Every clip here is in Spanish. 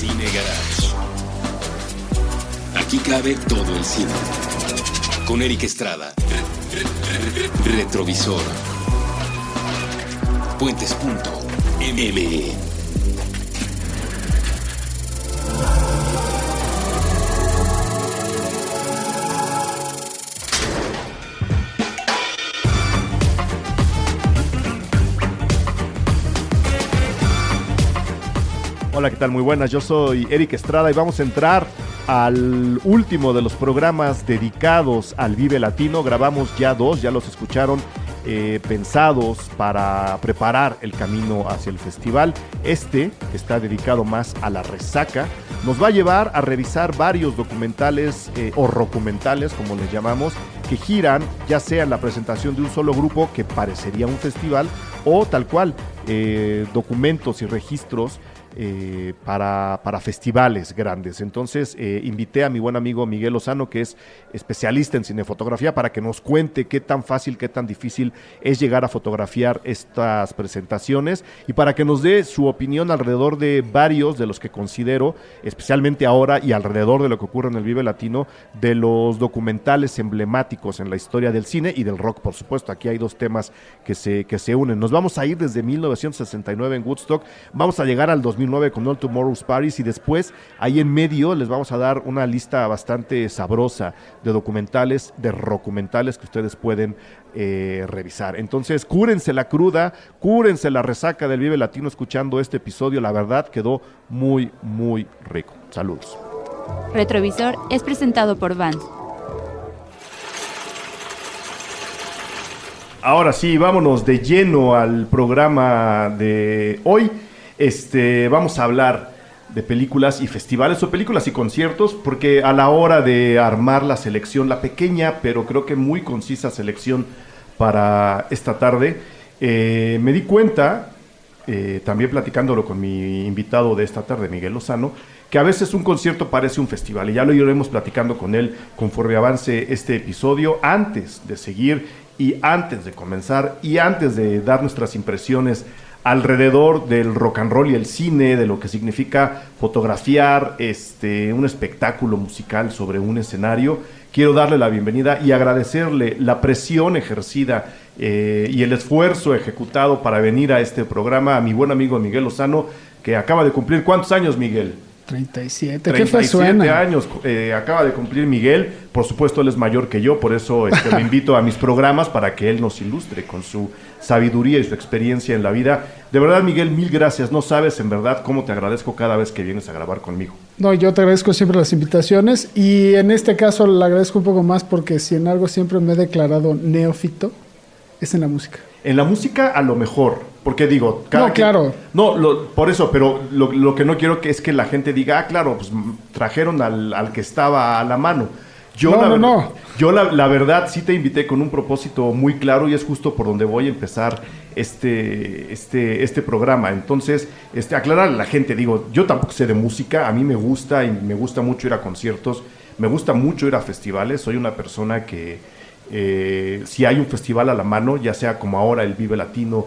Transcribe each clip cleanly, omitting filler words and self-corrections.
Cine Garage. Aquí cabe todo el cine. Con Eric Estrada. Retrovisor. Puentes.me. Hola, ¿qué tal? Muy buenas, yo soy Eric Estrada y vamos a entrar al último de los programas dedicados al Vive Latino. Grabamos ya dos, ya los escucharon, pensados para preparar el camino hacia el festival. Este, que está dedicado más a la resaca, nos va a llevar a revisar varios documentales o rocumentales, como les llamamos, que giran ya sea en la presentación de un solo grupo que parecería un festival o tal cual, documentos y registros para festivales grandes. Entonces invité a mi buen amigo Miguel Lozano, que es especialista en cinefotografía, para que nos cuente qué tan fácil, qué tan difícil es llegar a fotografiar estas presentaciones y para que nos dé su opinión alrededor de varios de los que considero, especialmente ahora y alrededor de lo que ocurre en el Vive Latino, de los documentales emblemáticos en la historia del cine y del rock, por supuesto. Aquí hay dos temas que se unen. Nos vamos a ir desde 1969 en Woodstock, vamos a llegar al 2009 con All Tomorrow's Party y después ahí en medio les vamos a dar una lista bastante sabrosa de documentales, de rocumentales que ustedes pueden revisar. Entonces cúrense la cruda, cúrense la resaca del Vive Latino escuchando este episodio. La verdad quedó muy, muy rico. Saludos. Retrovisor es presentado por Vans. Ahora sí, vámonos de lleno al programa de hoy. Vamos a hablar de películas y festivales, o películas y conciertos, porque a la hora de armar la selección, la pequeña pero creo que muy concisa selección para esta tarde, me di cuenta, también platicándolo con mi invitado de esta tarde, Miguel Lozano, que a veces un concierto parece un festival, y ya lo iremos platicando con él conforme avance este episodio. Antes de seguir y antes de comenzar y antes de dar nuestras impresiones alrededor del rock and roll y el cine, de lo que significa fotografiar un espectáculo musical sobre un escenario, quiero darle la bienvenida y agradecerle la presión ejercida y el esfuerzo ejecutado para venir a este programa a mi buen amigo Miguel Lozano, que acaba de cumplir, ¿cuántos años, Miguel? 37, ¿qué fue? 37 años acaba de cumplir Miguel. Por supuesto, él es mayor que yo, por eso lo invito a mis programas para que él nos ilustre con su sabiduría y su experiencia en la vida. De verdad, Miguel, mil gracias. No sabes en verdad cómo te agradezco cada vez que vienes a grabar conmigo. No, yo te agradezco siempre las invitaciones, y en este caso le agradezco un poco más porque si en algo siempre me he declarado neófito, es en la música. En la música a lo mejor, porque digo... Claro. Por eso, pero lo que no quiero es que la gente diga, claro, pues trajeron al que estaba a la mano. No. Yo la verdad sí te invité con un propósito muy claro, y es justo por donde voy a empezar este programa. Entonces, aclarar a la gente, digo, yo tampoco sé de música, a mí me gusta, y me gusta mucho ir a conciertos, me gusta mucho ir a festivales. Soy una persona que si hay un festival a la mano, ya sea como ahora el Vive Latino,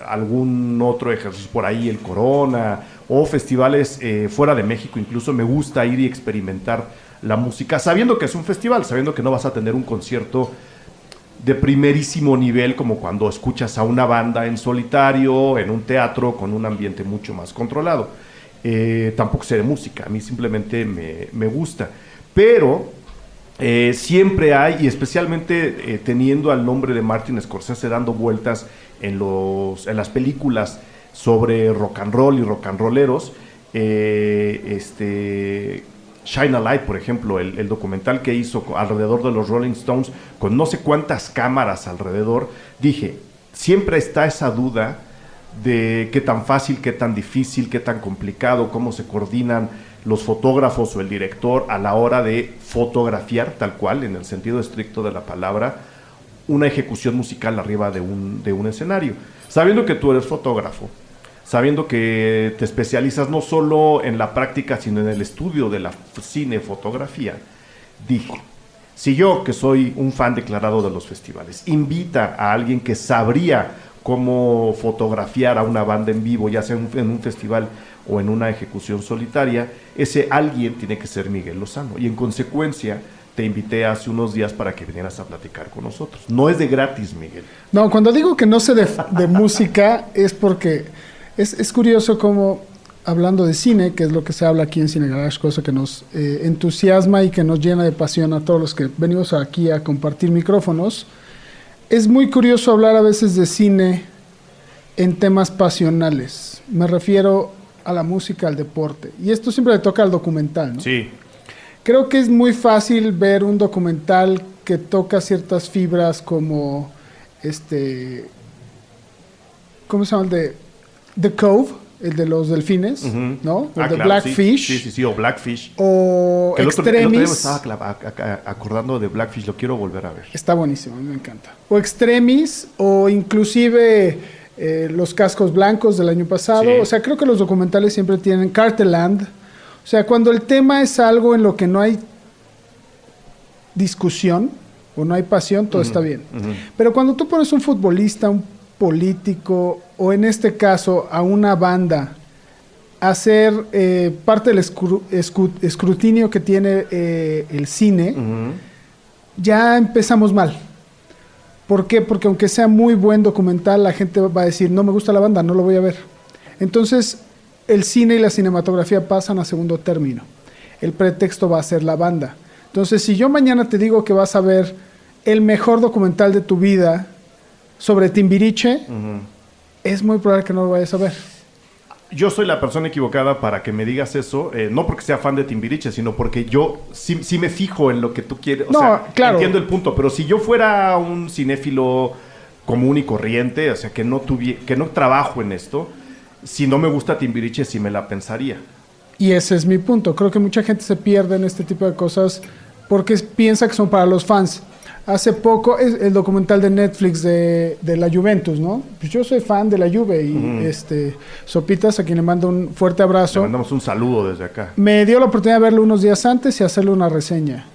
algún otro ejercicio por ahí, el Corona, o festivales fuera de México incluso, me gusta ir y experimentar la música, sabiendo que es un festival, sabiendo que no vas a tener un concierto de primerísimo nivel como cuando escuchas a una banda en solitario, en un teatro, con un ambiente mucho más controlado. Tampoco sé de música, a mí simplemente me gusta, pero siempre hay, y especialmente teniendo al nombre de Martin Scorsese dando vueltas en las películas sobre rock and roll y rock and rolleros, Shine a Light, por ejemplo, el documental que hizo alrededor de los Rolling Stones, con no sé cuántas cámaras alrededor, dije, siempre está esa duda de qué tan fácil, qué tan difícil, qué tan complicado, cómo se coordinan los fotógrafos o el director a la hora de fotografiar, tal cual, en el sentido estricto de la palabra, una ejecución musical arriba de un escenario. Sabiendo que tú eres fotógrafo, sabiendo que te especializas no solo en la práctica, sino en el estudio de la cinefotografía, dije, si yo, que soy un fan declarado de los festivales, invita a alguien que sabría cómo fotografiar a una banda en vivo, ya sea en un festival o en una ejecución solitaria, ese alguien tiene que ser Miguel Lozano. Y en consecuencia, te invité hace unos días para que vinieras a platicar con nosotros. No es de gratis, Miguel. No, cuando digo que no sé de música es porque es curioso cómo, hablando de cine, que es lo que se habla aquí en Cine Garage, cosa que nos entusiasma y que nos llena de pasión a todos los que venimos aquí a compartir micrófonos, es muy curioso hablar a veces de cine en temas pasionales. Me refiero a la música, al deporte. Y esto siempre le toca al documental, ¿no? Sí. Creo que es muy fácil ver un documental que toca ciertas fibras como ¿cómo se llama? El de The Cove, el de los delfines, ¿no? O de claro, Blackfish. Sí, o Blackfish. O Que el otro día Extremis. me estaba acordando de Blackfish, lo quiero volver a ver. Está buenísimo, a mí me encanta. O Extremis, o inclusive Los Cascos Blancos del año pasado. Sí. O sea, creo que los documentales siempre tienen Carteland. O sea, cuando el tema es algo en lo que no hay discusión o no hay pasión, todo está bien. Pero cuando tú pones un futbolista, un político, o en este caso a una banda, a ser parte del escrutinio que tiene el cine, ya empezamos mal. ¿Por qué? Porque aunque sea muy buen documental, la gente va a decir, no me gusta la banda, no lo voy a ver. Entonces, el cine y la cinematografía pasan a segundo término. El pretexto va a ser la banda. Entonces, si yo mañana te digo que vas a ver el mejor documental de tu vida sobre Timbiriche, es muy probable que no lo vayas a ver. Yo soy la persona equivocada para que me digas eso, no porque sea fan de Timbiriche, sino porque yo sí me fijo en lo que tú quieres. O sea, claro. Entiendo el punto, pero si yo fuera un cinéfilo común y corriente, o sea, que no trabajo en esto, si no me gusta Timbiriche, sí me la pensaría. Y ese es mi punto. Creo que mucha gente se pierde en este tipo de cosas porque piensa que son para los fans. Hace poco, es el documental de Netflix de la Juventus, ¿no? Pues yo soy fan de la Juve y Sopitas, a quien le mando un fuerte abrazo. Le mandamos un saludo desde acá. Me dio la oportunidad de verlo unos días antes y hacerle una reseña.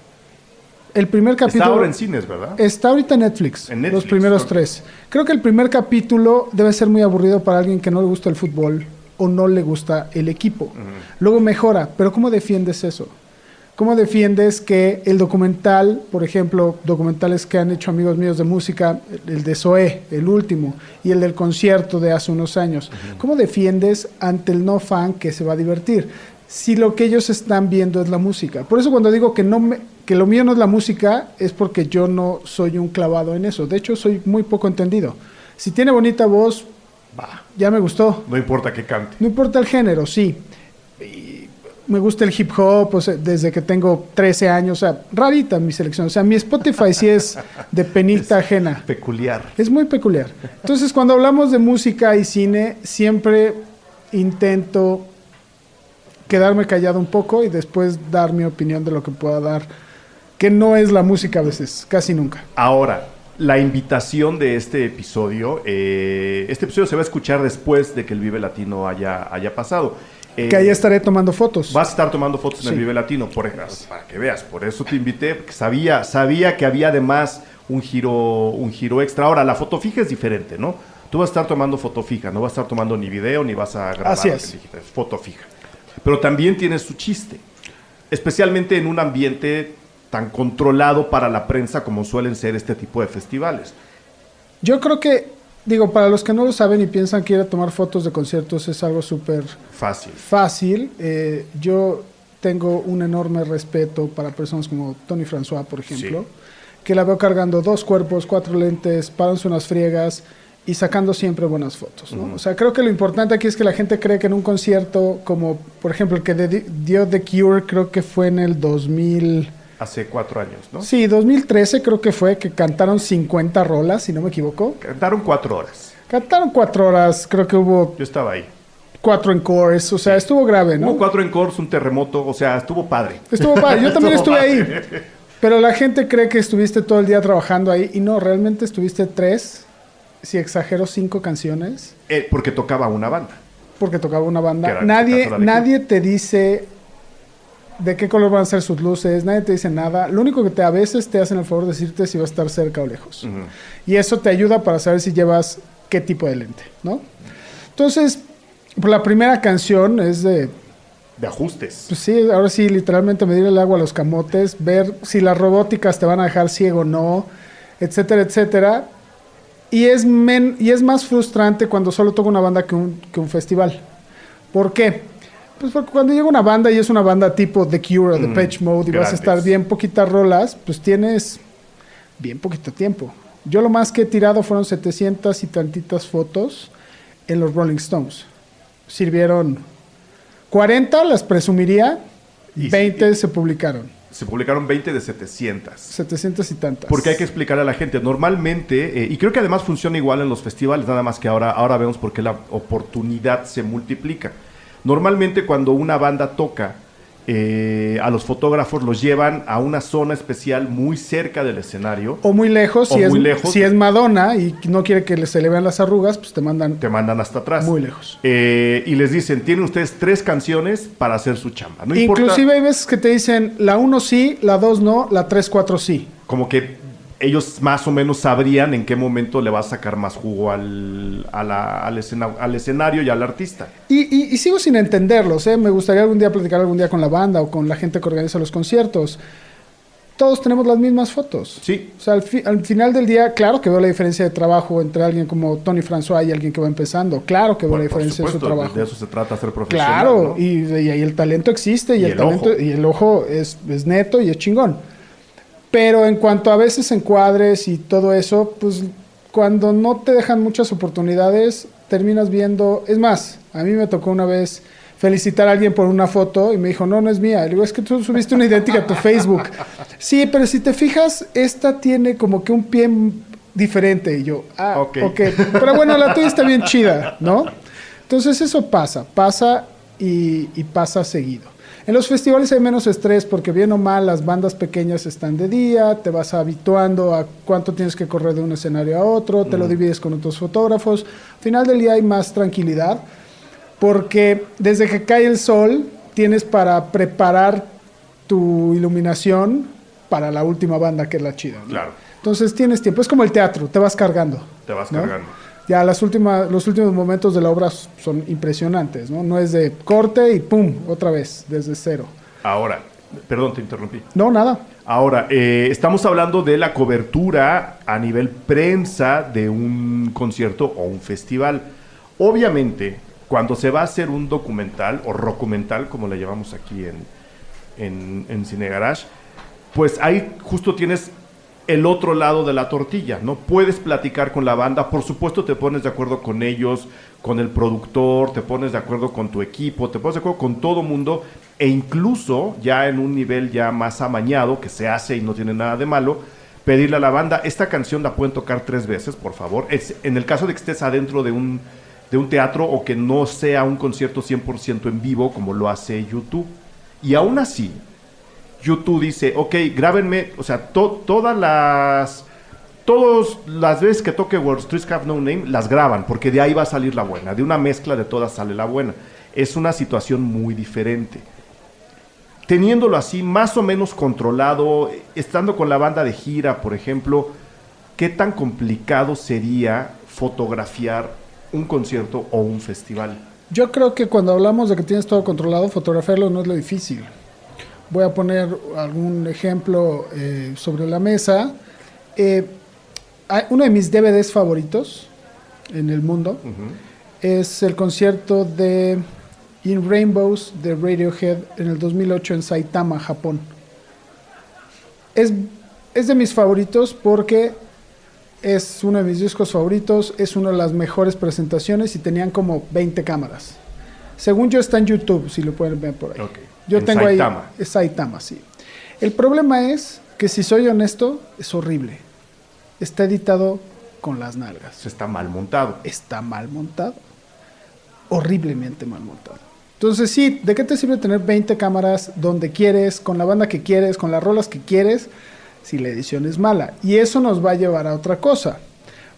El primer capítulo... Está ahora en cines, ¿verdad? Está ahorita en Netflix. Los primeros 3. Creo que el primer capítulo debe ser muy aburrido para alguien que no le gusta el fútbol o no le gusta el equipo. Luego mejora, pero ¿cómo defiendes eso? ¿Cómo defiendes que el documental, por ejemplo, documentales que han hecho amigos míos de música, el de Zoé, el último, y el del concierto de hace unos años, ¿cómo defiendes ante el no fan que se va a divertir? Si lo que ellos están viendo es la música. Por eso cuando digo que lo mío no es la música, es porque yo no soy un clavado en eso. De hecho, soy muy poco entendido. Si tiene bonita voz, ya me gustó. No importa que cante. No importa el género, sí. Me gusta el hip hop, o sea, desde que tengo 13 años, o sea, rarita mi selección. O sea, mi Spotify sí es de penita ajena. Peculiar. Es muy peculiar. Entonces, cuando hablamos de música y cine, siempre intento quedarme callado un poco y después dar mi opinión de lo que pueda dar, que no es la música a veces, casi nunca. Ahora, la invitación de este episodio se va a escuchar después de que el Vive Latino haya pasado. Que ahí estaré tomando fotos. Vas a estar tomando fotos en el Vive Latino, para que veas. Por eso te invité, porque sabía que había además un giro extra. Ahora, la foto fija es diferente, ¿no? Tú vas a estar tomando foto fija, no vas a estar tomando ni video, ni vas a grabar. Así es. Es foto fija. Pero también tiene su chiste, especialmente en un ambiente tan controlado para la prensa como suelen ser este tipo de festivales. Yo creo que, para los que no lo saben y piensan que ir a tomar fotos de conciertos es algo súper fácil. Yo tengo un enorme respeto para personas como Tony François, por ejemplo, que la veo cargando 2 cuerpos, 4 lentes, parándose unas friegas y sacando siempre buenas fotos, ¿no? O sea, creo que lo importante aquí es que la gente cree que en un concierto como, por ejemplo, el que dio The Cure, creo que fue en el 2000... Hace 4 años, ¿no? Sí, 2013 creo que fue, que cantaron 50 rolas, si no me equivoco. Cantaron 4 horas. Cantaron 4 horas, creo que hubo... Yo estaba ahí. 4 encores, o sea, estuvo grave, ¿no? Hubo 4 encores, un terremoto, o sea, estuvo padre. Estuvo padre, yo también estuve ahí. Pero la gente cree que estuviste todo el día trabajando ahí, y no, realmente estuviste 3, si exagero, 5 canciones. Porque tocaba una banda. Porque tocaba una banda. Nadie te dice de qué color van a ser sus luces, nadie te dice nada. Lo único que a veces te hacen el favor de decirte si va a estar cerca o lejos. Y eso te ayuda para saber si llevas qué tipo de lente, ¿no? Entonces, pues, la primera canción es de ajustes. pues sí, ahora sí, literalmente medir el agua a los camotes, ver si las robóticas te van a dejar ciego o no, etcétera, etcétera. Y es más frustrante cuando solo toca una banda que un festival. ¿Por qué? Pues porque cuando llega una banda y es una banda tipo The Cure o Depeche Mode y vas a estar bien poquitas rolas, pues tienes bien poquito tiempo. Yo lo más que he tirado fueron 700 y tantitas fotos en los Rolling Stones. Sirvieron 40, las presumiría, Y 20 se publicaron. Se publicaron 20 de 700. 700 y tantas. Porque hay que explicarle a la gente. Normalmente, y creo que además funciona igual en los festivales, nada más que ahora vemos por qué la oportunidad se multiplica. Normalmente cuando una banda toca, a los fotógrafos los llevan a una zona especial muy cerca del escenario. O muy lejos, O muy lejos. si es Madonna y no quiere que se le vean las arrugas, pues te mandan hasta atrás. muy lejos. Y les dicen, tienen ustedes 3 canciones para hacer su chamba. No importa, Inclusive hay veces que te dicen, la 1 sí, la 2 no, la 3, 4 sí. como que ellos más o menos sabrían en qué momento le va a sacar más jugo al escenario y al artista. Y sigo sin entenderlos, ¿eh? Me gustaría algún día platicar con la banda o con la gente que organiza los conciertos. Todos tenemos las mismas fotos. Sí. O sea, al final del día, claro que veo la diferencia de trabajo entre alguien como Tony François y alguien que va empezando. Claro que veo la diferencia de su trabajo. De eso se trata, ser profesional. Claro, ¿no? y el talento existe y el talento ojo. y el ojo es neto y es chingón. Pero en cuanto a veces encuadres y todo eso, pues cuando no te dejan muchas oportunidades, terminas viendo... Es más, a mí me tocó una vez felicitar a alguien por una foto y me dijo, no es mía. Le digo, es que tú subiste una idéntica a tu Facebook. Sí, pero si te fijas, esta tiene como que un pie diferente. Y yo, ok. Pero bueno, la tuya está bien chida, ¿no? Entonces eso pasa y pasa seguido. En los festivales hay menos estrés porque bien o mal las bandas pequeñas están de día, te vas habituando a cuánto tienes que correr de un escenario a otro, te lo divides con otros fotógrafos. Al final del día hay más tranquilidad porque desde que cae el sol tienes para preparar tu iluminación para la última banda que es la chida, ¿no? Claro. Entonces tienes tiempo, es como el teatro, te vas cargando. ¿no? Ya los últimos momentos de la obra son impresionantes, ¿no? No es de corte y pum, otra vez, desde cero. Ahora, perdón, te interrumpí. No, nada. Ahora, estamos hablando de la cobertura a nivel prensa de un concierto o un festival. Obviamente, cuando se va a hacer un documental o rockumental, como le llamamos aquí en Cine Garage, pues ahí justo tienes el otro lado de la tortilla, ¿no? Puedes platicar con la banda, por supuesto te pones de acuerdo con ellos, con el productor, te pones de acuerdo con tu equipo, te pones de acuerdo con todo mundo, e incluso ya en un nivel ya más amañado, que se hace y no tiene nada de malo, pedirle a la banda, esta canción la pueden tocar 3 veces, por favor. En el caso de que estés adentro de un teatro o que no sea un concierto 100% en vivo, como lo hace YouTube. Y aún así, YouTube dice, ok, grábenme, o sea, todas las veces que toque Wall Street Have No Name, las graban, porque de ahí va a salir la buena. De una mezcla de todas sale la buena. Es una situación muy diferente. Teniéndolo así, más o menos controlado, estando con la banda de gira, por ejemplo, ¿qué tan complicado sería fotografiar un concierto o un festival? Yo creo que cuando hablamos de que tienes todo controlado, fotografiarlo no es lo difícil. Voy a poner algún ejemplo sobre la mesa. Uno de mis DVDs favoritos en el mundo es el concierto de In Rainbows de Radiohead en el 2008 en Saitama, Japón. Es de mis favoritos porque es uno de mis discos favoritos, es una de las mejores presentaciones y tenían como 20 cámaras. Según yo está en YouTube, si lo pueden ver por ahí. Okay. Yo en tengo Saitama. Ahí, es Saitama, sí. El problema es que si soy honesto, es horrible. Está editado con las nalgas. Está mal montado. Está mal montado. Horriblemente mal montado. Entonces sí, ¿de qué te sirve tener 20 cámaras donde quieres, con la banda que quieres, con las rolas que quieres, si la edición es mala? Y eso nos va a llevar a otra cosa.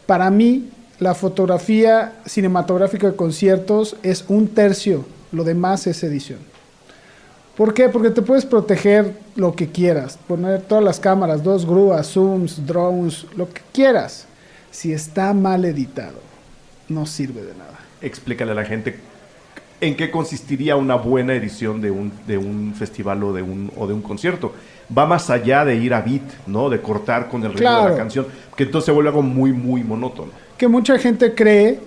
Para mí, la fotografía cinematográfica de conciertos es 1/3, lo demás es edición. ¿Por qué? Porque te puedes proteger lo que quieras, poner todas las cámaras, 2 grúas, zooms, drones, lo que quieras. Si está mal editado, no sirve de nada. Explícale a la gente en qué consistiría una buena edición de un festival o de un concierto. Va más allá de ir a beat, ¿no? De cortar con el ritmo de la canción, que entonces se vuelve algo muy, muy monótono. Que mucha gente cree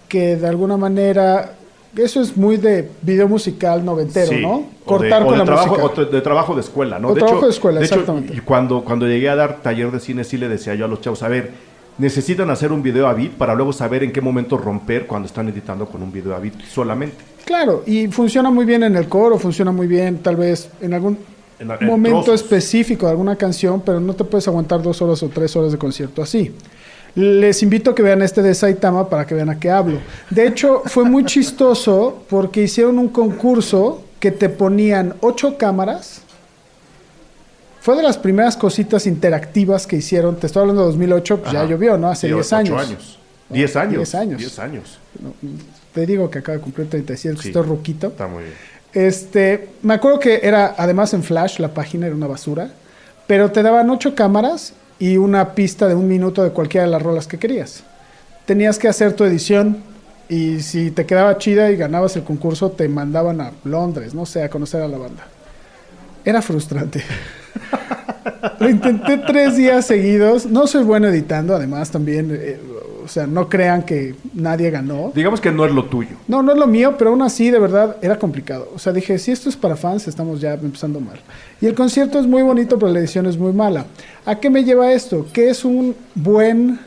que de alguna manera eso es muy de video musical noventero, sí, ¿no? Cortar con la música. O de trabajo de escuela, ¿no? O trabajo de escuela, exactamente. Y cuando llegué a dar taller de cine, sí le decía yo a los chavos, a ver, necesitan hacer un video a beat para luego saber en qué momento romper cuando están editando con un video a beat solamente. Claro, y funciona muy bien en el coro, funciona muy bien tal vez en algún momento trozos específico de alguna canción, pero no te puedes aguantar 2 horas o 3 horas de concierto así. Les invito a que vean este de Saitama para que vean a qué hablo. De hecho, fue muy chistoso porque hicieron un concurso que te ponían 8 cámaras. Fue de las primeras cositas interactivas que hicieron. Te estoy hablando de 2008, pues ya llovió, ¿no? Hace 10 años. 8 años. 10 años. 10 años. 10 años. No, te digo que acaba de cumplir 37, Sí, estoy ruquito. Está muy bien. Me acuerdo que era, además en Flash, la página era una basura, pero te daban 8 cámaras y una pista de 1 minuto de cualquiera de las rolas que querías. Tenías que hacer tu edición y si te quedaba chida y ganabas el concurso, te mandaban a Londres, no sé, a conocer a la banda. Era frustrante. Lo intenté 3 días seguidos. No soy bueno editando, además también, o sea, no crean que nadie ganó. Digamos que no es lo tuyo. No es lo mío, pero aún así, de verdad, era complicado. O sea, dije, si esto es para fans, estamos ya empezando mal. Y el concierto es muy bonito, pero la edición es muy mala. ¿A qué me lleva esto? Que es un buen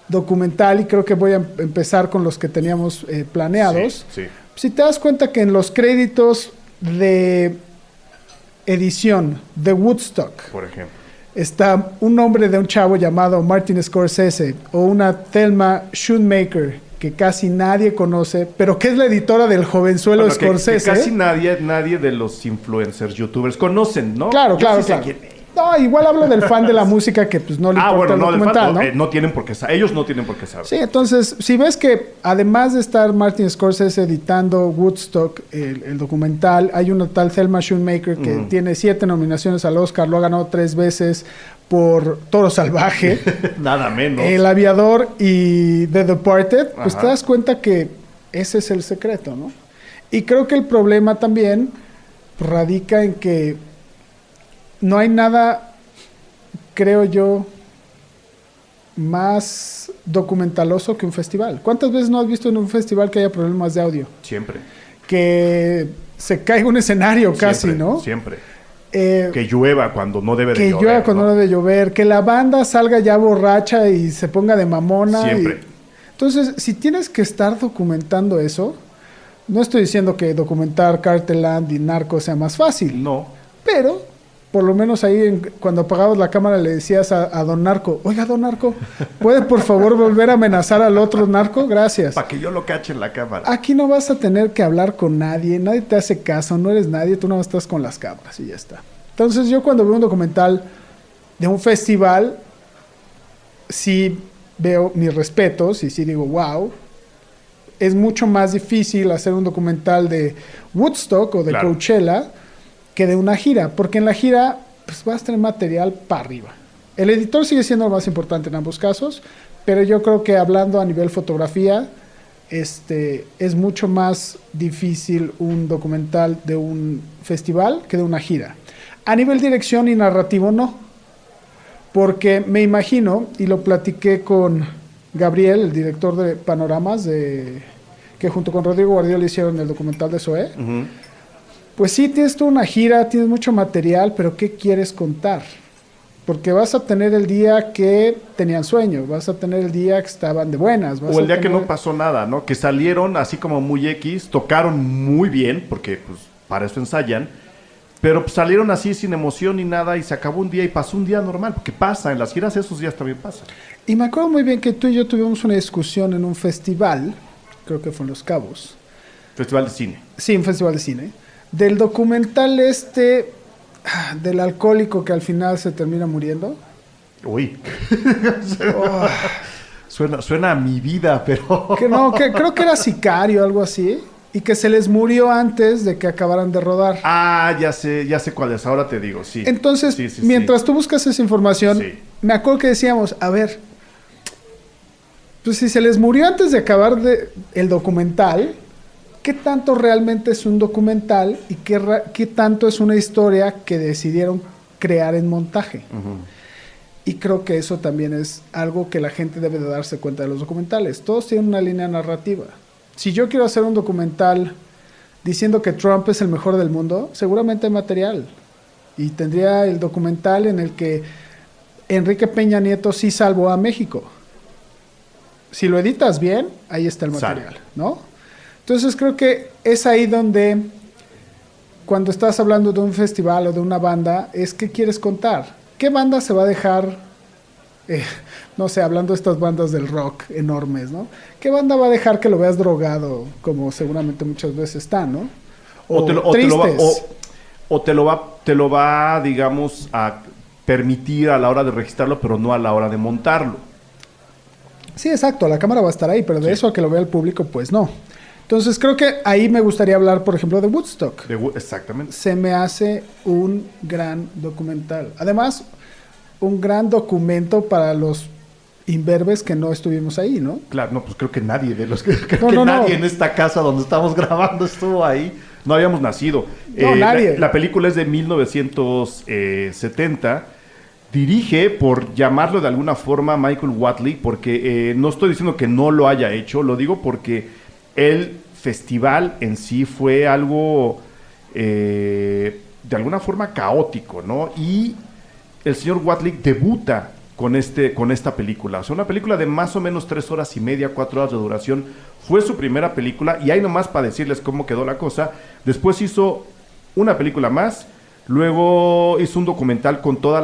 documental, y creo que voy a empezar con los que teníamos planeados. Sí. Si te das cuenta que en los créditos de edición de Woodstock, Por ejemplo. está un nombre de un chavo llamado Martin Scorsese o una Thelma Schoonmaker que casi nadie conoce, pero que es la editora del jovenzuelo Scorsese. Que casi nadie de los influencers, youtubers conocen, ¿no? Claro. No, igual hablo del fan de la música que pues no le importa el documental, ¿no? No tienen por qué saber. Ellos no tienen por qué saber. Sí, entonces, si ves que además de estar Martin Scorsese editando Woodstock, el documental, hay una tal Thelma Schoonmaker que tiene 7 nominaciones al Oscar, lo ha ganado 3 veces por Toro Salvaje. Nada menos. El Aviador y The Departed, pues Ajá. te das cuenta que ese es el secreto, ¿no? Y creo que el problema también radica en que no hay nada, creo yo, más documentaloso que un festival. ¿Cuántas veces no has visto en un festival que haya problemas de audio? Siempre. Que se caiga un escenario casi, ¿no? Siempre. Que llueva cuando no debe de llover. Que llueva cuando no debe llover. Que la banda salga ya borracha y se ponga de mamona. Siempre. Entonces, si tienes que estar documentando eso, no estoy diciendo que documentar Cartel Land y Narco sea más fácil. No. Pero por lo menos ahí cuando apagabas la cámara le decías a don Narco, oiga, don Narco, ¿puede por favor volver a amenazar al otro narco? Gracias. Para que yo lo cache en la cámara. Aquí no vas a tener que hablar con nadie te hace caso, no eres nadie, tú no estás con las cámaras y ya está. Entonces yo cuando veo un documental de un festival, sí veo mis respetos y sí digo, wow, es mucho más difícil hacer un documental de Woodstock o de Coachella que de una gira, porque en la gira pues vas a tener material para arriba. El editor sigue siendo lo más importante en ambos casos, pero yo creo que hablando a nivel fotografía, es mucho más difícil un documental de un festival que de una gira. A nivel dirección y narrativo no, porque me imagino, y lo platiqué con Gabriel, el director de Panoramas, que junto con Rodrigo Guardiola hicieron el documental de Zoé. Pues sí, tienes toda una gira, tienes mucho material, pero ¿qué quieres contar? Porque vas a tener el día que tenían sueño, vas a tener el día que estaban de buenas. O el día que no pasó nada, ¿no? Que salieron así como muy X, tocaron muy bien, porque pues para eso ensayan, pero pues, salieron así sin emoción ni nada y se acabó un día y pasó un día normal, porque pasa, en las giras esos días también pasa. Y me acuerdo muy bien que tú y yo tuvimos una discusión en un festival, creo que fue en Los Cabos. Festival de cine. Sí, un festival de cine. Del documental del alcohólico que al final se termina muriendo. Uy. Suena a mi vida, pero... que creo que era Sicario, algo así. Y que se les murió antes de que acabaran de rodar. Ah, ya sé cuál es, ahora te digo, sí. Entonces, Sí. mientras tú buscas esa información, Sí. me acuerdo que decíamos, a ver, Pues si se les murió antes de acabar el documental, ¿qué tanto realmente es un documental y qué tanto es una historia que decidieron crear en montaje? Y creo que eso también es algo que la gente debe de darse cuenta de los documentales. Todos tienen una línea narrativa. Si yo quiero hacer un documental diciendo que Trump es el mejor del mundo, seguramente hay material. Y tendría el documental en el que Enrique Peña Nieto sí salvó a México. Si lo editas bien, ahí está el material, ¿no? Entonces creo que es ahí donde, cuando estás hablando de un festival o de una banda, es qué quieres contar. ¿Qué banda se va a dejar, no sé, hablando de estas bandas del rock enormes, ¿no? ¿Qué banda va a dejar que lo veas drogado, como seguramente muchas veces está, ¿no? O te lo va, digamos, a permitir a la hora de registrarlo, pero no a la hora de montarlo. Sí, exacto, la cámara va a estar ahí, pero de eso a que lo vea el público, pues no. Entonces creo que ahí me gustaría hablar, por ejemplo, de Woodstock. Exactamente. Se me hace un gran documental. Además, un gran documento para los imberbes que no estuvimos ahí, ¿no? Claro, no, pues creo que nadie de los nadie en esta casa donde estamos grabando estuvo ahí. No habíamos nacido. No, nadie. La película es de 1970. Dirige, por llamarlo de alguna forma, Michael Whatley, porque no estoy diciendo que no lo haya hecho, lo digo porque el festival en sí fue algo de alguna forma caótico, ¿no? Y el señor Whatley debuta con esta película. O sea, una película de más o menos 3 horas y media, 4 horas de duración. Fue su primera película, y ahí nomás para decirles cómo quedó la cosa. Después hizo una película más. Luego hizo un documental con todo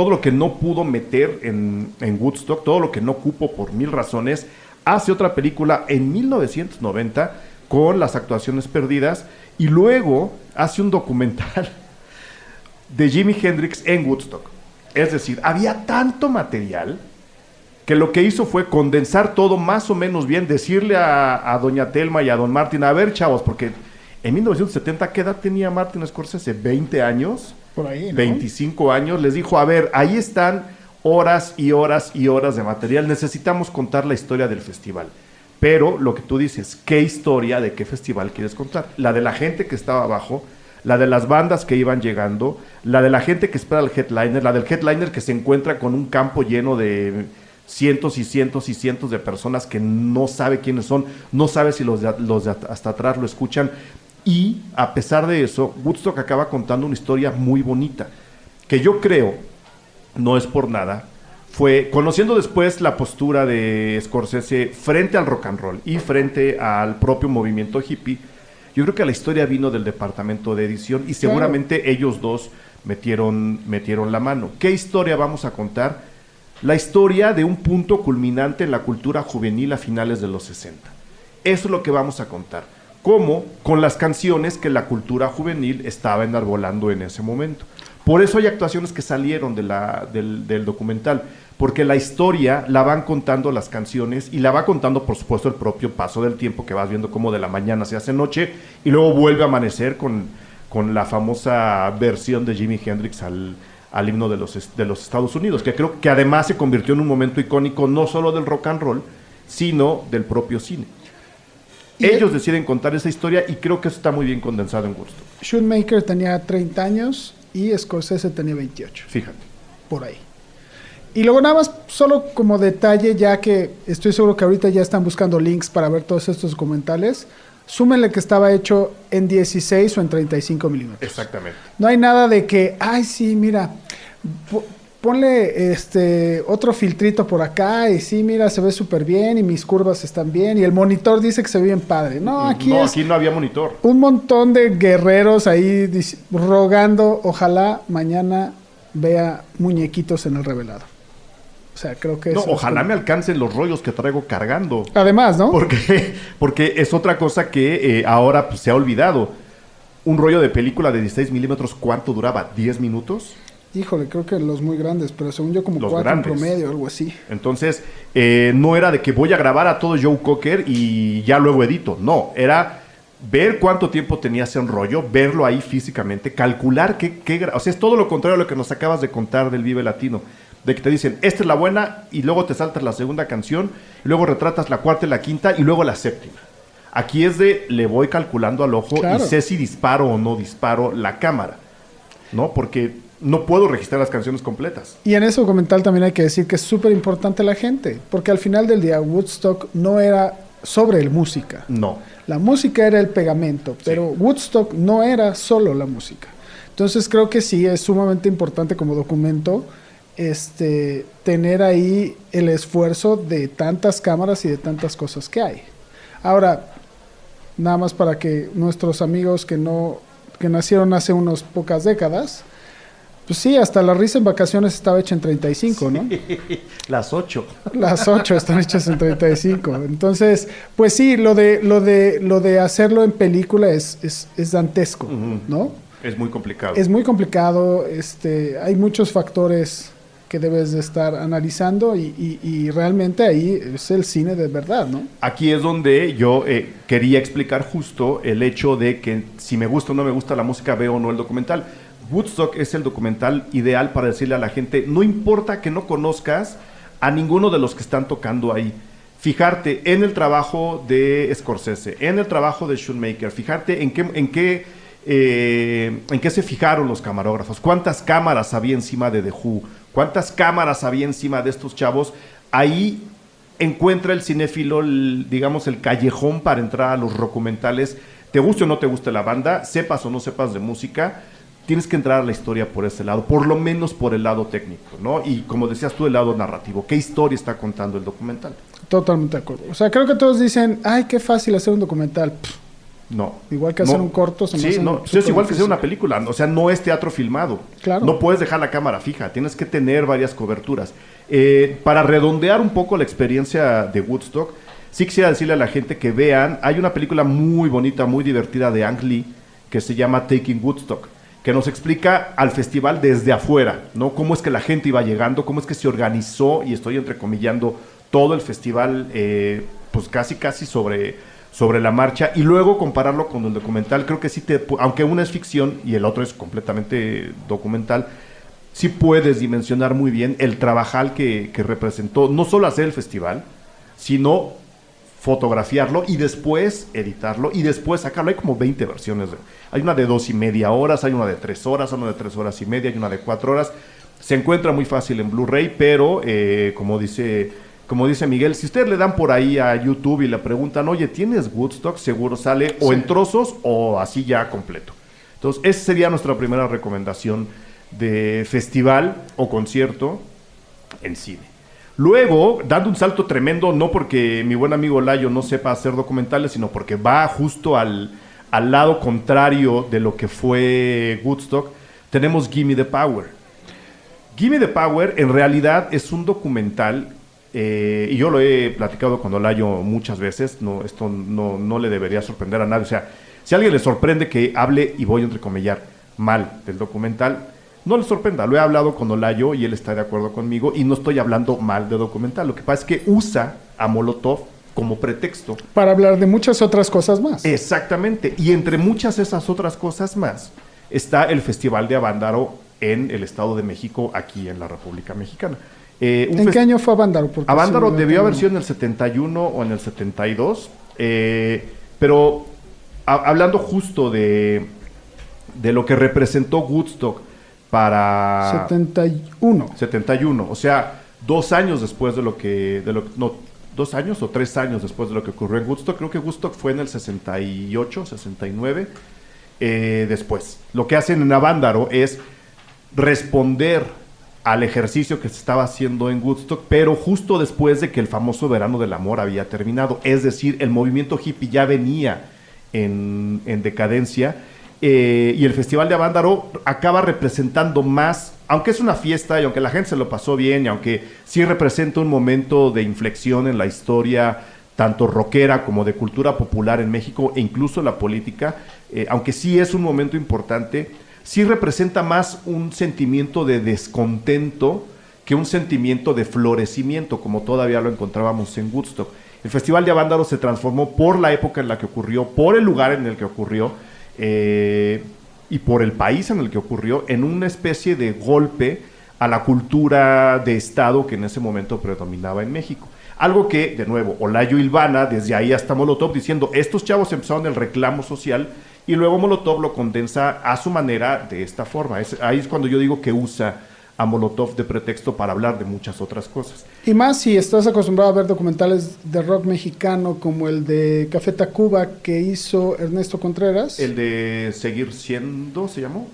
lo que no pudo meter en Woodstock, todo lo que no cupo por 1000 razones. Hace otra película en 1990 con las actuaciones perdidas, y luego hace un documental de Jimi Hendrix en Woodstock. Es decir, había tanto material que lo que hizo fue condensar todo más o menos bien, decirle a doña Telma y a don Martin, a ver, chavos, porque en 1970, ¿qué edad tenía Martin Scorsese? 20 años, por ahí, ¿no? 25 años. Les dijo, a ver, ahí están horas y horas y horas de material. Necesitamos contar la historia del festival. Pero lo que tú dices, ¿qué historia de qué festival quieres contar? La de la gente que estaba abajo, la de las bandas que iban llegando, la de la gente que espera al headliner, la del headliner que se encuentra con un campo lleno de cientos y cientos y cientos de personas que no sabe quiénes son, no sabe si los de hasta atrás lo escuchan. Y a pesar de eso, Woodstock acaba contando una historia muy bonita, que yo creo, no es por nada, fue conociendo después la postura de Scorsese frente al rock and roll y frente al propio movimiento hippie. Yo creo que la historia vino del departamento de edición, y seguramente ellos dos metieron la mano. ¿Qué historia vamos a contar? La historia de un punto culminante en la cultura juvenil a finales de los 60. Eso es lo que vamos a contar. Como con las canciones que la cultura juvenil estaba enarbolando en ese momento. Por eso hay actuaciones que salieron del documental, porque la historia la van contando las canciones, y la va contando, por supuesto, el propio paso del tiempo, que vas viendo cómo de la mañana se hace noche y luego vuelve a amanecer con la famosa versión de Jimi Hendrix al himno de los Estados Unidos, que creo que además se convirtió en un momento icónico no solo del rock and roll, sino del propio cine. Ellos deciden contar esa historia, y creo que eso está muy bien condensado en Woodstock. Shoemaker tenía 30 años y Scorsese tenía 28. Fíjate. Por ahí. Y luego nada más, solo como detalle, ya que estoy seguro que ahorita ya están buscando links para ver todos estos documentales, súmenle que estaba hecho en 16 o en 35 milímetros. Exactamente. No hay nada de que, ay, sí, mira, ponle otro filtrito por acá, y sí, mira, se ve súper bien, y mis curvas están bien, y el monitor dice que se ve bien padre. No, aquí no había monitor. Un montón de guerreros ahí rogando, ojalá mañana vea muñequitos en el revelado. O sea, creo que ojalá me alcancen los rollos que traigo cargando. Además, ¿no? Porque es otra cosa que ahora pues, se ha olvidado. Un rollo de película de 16 milímetros, ¿cuánto duraba? ¿10 minutos? Híjole, creo que los muy grandes, pero según yo como 4 en promedio, algo así. Entonces, no era de que voy a grabar a todo Joe Cocker y ya luego edito. No, era ver cuánto tiempo tenía ese rollo, verlo ahí físicamente, calcular o sea, es todo lo contrario a lo que nos acabas de contar del Vive Latino. de que te dicen, esta es la buena, y luego te saltas la segunda canción, y luego retratas la cuarta y la quinta, y luego la séptima. Aquí es de, le voy calculando al ojo, Claro. y sé si disparo o no disparo la cámara, ¿no? Porque no puedo registrar las canciones completas. Y en ese documental también hay que decir que es súper importante la gente, porque al final del día Woodstock no era sobre el música. No. La música era el pegamento, pero Woodstock no era solo la música. Entonces creo que sí es sumamente importante como documento tener ahí el esfuerzo de tantas cámaras y de tantas cosas que hay. Ahora, nada más para que nuestros amigos que nacieron hace unas pocas décadas, pues sí, hasta la risa en vacaciones estaba hecha en 35, ¿no? Las 8. Las 8 están hechas en 35. Entonces, pues sí, lo de hacerlo en película es dantesco, ¿no? Es muy complicado. Es muy complicado, hay muchos factores que debes de estar analizando y realmente ahí es el cine de verdad, ¿no? Aquí es donde yo quería explicar justo el hecho de que si me gusta o no me gusta la música, veo o no el documental. Woodstock es el documental ideal para decirle a la gente, no importa que no conozcas a ninguno de los que están tocando ahí. Fijarte en el trabajo de Scorsese, en el trabajo de Schoonmaker, fijarte en qué se fijaron los camarógrafos, cuántas cámaras había encima de The Who, cuántas cámaras había encima de estos chavos. Ahí encuentra el cinéfilo, digamos, el callejón para entrar a los documentales. Te guste o no te guste la banda, sepas o no sepas de música, tienes que entrar a la historia por ese lado, por lo menos por el lado técnico, ¿no? Y como decías tú, el lado narrativo. ¿Qué historia está contando el documental? Totalmente de acuerdo. O sea, creo que todos dicen, ay, qué fácil hacer un documental. No. Igual que hacer un corto. Sí, no, es igual que hacer una película. O sea, no es teatro filmado. Claro. No puedes dejar la cámara fija. Tienes que tener varias coberturas. Para redondear un poco la experiencia de Woodstock, sí quisiera decirle a la gente que vean, hay una película muy bonita, muy divertida de Ang Lee, que se llama Taking Woodstock, que nos explica al festival desde afuera, ¿no? Cómo es que la gente iba llegando, cómo es que se organizó, y estoy entrecomillando, todo el festival, pues casi sobre la marcha, y luego compararlo con el documental. Creo que sí, aunque uno es ficción y el otro es completamente documental, sí puedes dimensionar muy bien el trabajal que representó, no solo hacer el festival, sino fotografiarlo y después editarlo y después sacarlo. Hay como 20 versiones. Hay una de 2.5 horas, hay una de 3 horas, hay una de 3 horas y media, hay una de 4 horas. Se encuentra muy fácil en Blu-ray, pero como dice Miguel, si ustedes le dan por ahí a YouTube y le preguntan, oye, ¿tienes Woodstock? Seguro sale o en trozos o así ya completo. Entonces, esa sería nuestra primera recomendación de festival o concierto en cine. Luego, dando un salto tremendo, no porque mi buen amigo Layo no sepa hacer documentales, sino porque va justo al lado contrario de lo que fue Woodstock, tenemos Gimme the Power. Gimme the Power en realidad es un documental, y yo lo he platicado con Olayo muchas veces, esto no le debería sorprender a nadie. O sea, si a alguien le sorprende que hable, y voy a entrecomillar, mal del documental, no le sorprenda. Lo he hablado con Olayo y él está de acuerdo conmigo, y no estoy hablando mal de documental. Lo que pasa es que usa a Molotov como pretexto para hablar de muchas otras cosas más. Exactamente. Y entre muchas de esas otras cosas más está el Festival de Avándaro en el Estado de México, aquí en la República Mexicana. ¿En qué año fue Avándaro? Avándaro debió haber sido en el 71 o en el 72, pero hablando justo de lo que representó Woodstock para... 71, o sea, 2 años después de lo que... 2 años o 3 años después de lo que ocurrió en Woodstock. Creo que Woodstock fue en el 68, 69, después. Lo que hacen en Avándaro es responder al ejercicio que se estaba haciendo en Woodstock, pero justo después de que el famoso Verano del Amor había terminado. Es decir, el movimiento hippie ya venía en decadencia, y el Festival de Avándaro acaba representando más, aunque es una fiesta y aunque la gente se lo pasó bien, y aunque sí representa un momento de inflexión en la historia tanto rockera como de cultura popular en México e incluso la política, aunque sí es un momento importante, sí representa más un sentimiento de descontento que un sentimiento de florecimiento, como todavía lo encontrábamos en Woodstock. El Festival de Avándaro se transformó por la época en la que ocurrió, por el lugar en el que ocurrió, y por el país en el que ocurrió, en una especie de golpe a la cultura de Estado que en ese momento predominaba en México. Algo que, de nuevo, Olayo hilvana desde ahí hasta Molotov diciendo, estos chavos empezaron el reclamo social y luego Molotov lo condensa a su manera de esta forma. Ahí es cuando yo digo que usa a Molotov de pretexto para hablar de muchas otras cosas. Y más si estás acostumbrado a ver documentales de rock mexicano como el de Café Tacuba que hizo Ernesto Contreras. El de Seguir Siendo, ¿se llamó?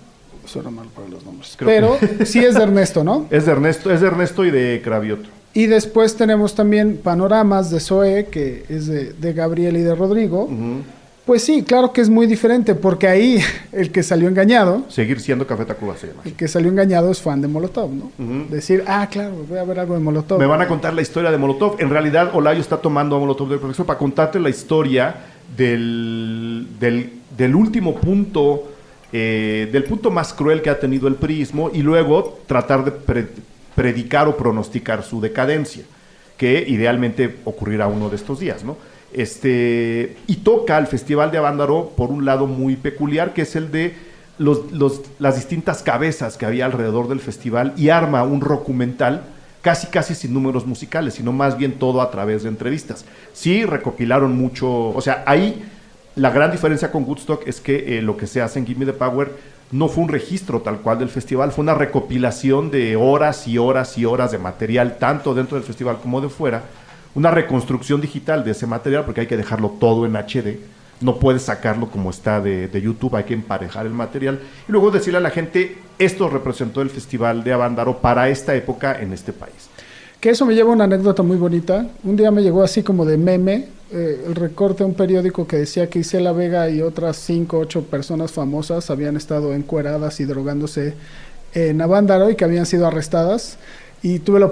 Suena mal para los nombres. Pero sí es de Ernesto, ¿no? Es de Ernesto y de Cravioto. Y después tenemos también Panoramas de Zoé, que es de Gabriel y de Rodrigo. Uh-huh. Pues sí, claro que es muy diferente, porque ahí el que salió engañado... Seguir Siendo Café Tacuba se llama. El que salió engañado es fan de Molotov, ¿no? Uh-huh. Decir, claro, voy a ver algo de Molotov. Me van a contar la historia de Molotov. En realidad, Olayo está tomando a Molotov del pretexto para contarte la historia del último punto, del punto más cruel que ha tenido el priismo, y luego tratar de predicar o pronosticar su decadencia, que idealmente ocurrirá uno de estos días, ¿no? Y toca al Festival de Avándaro por un lado muy peculiar, que es el de las distintas cabezas que había alrededor del festival, y arma un documental casi sin números musicales, sino más bien todo a través de entrevistas. Sí, recopilaron mucho, o sea, ahí la gran diferencia con Woodstock es que lo que se hace en Give Me the Power no fue un registro tal cual del festival, fue una recopilación de horas y horas y horas de material, tanto dentro del festival como de fuera, una reconstrucción digital de ese material, porque hay que dejarlo todo en HD, no puedes sacarlo como está de YouTube, hay que emparejar el material, y luego decirle a la gente, esto representó el Festival de Avándaro para esta época en este país. Que eso me lleva a una anécdota muy bonita. Un día me llegó así como de meme, el recorte de un periódico que decía que Isela Vega y otras 5 o 8 personas famosas habían estado encueradas y drogándose en Avándaro y que habían sido arrestadas. Y he tenido la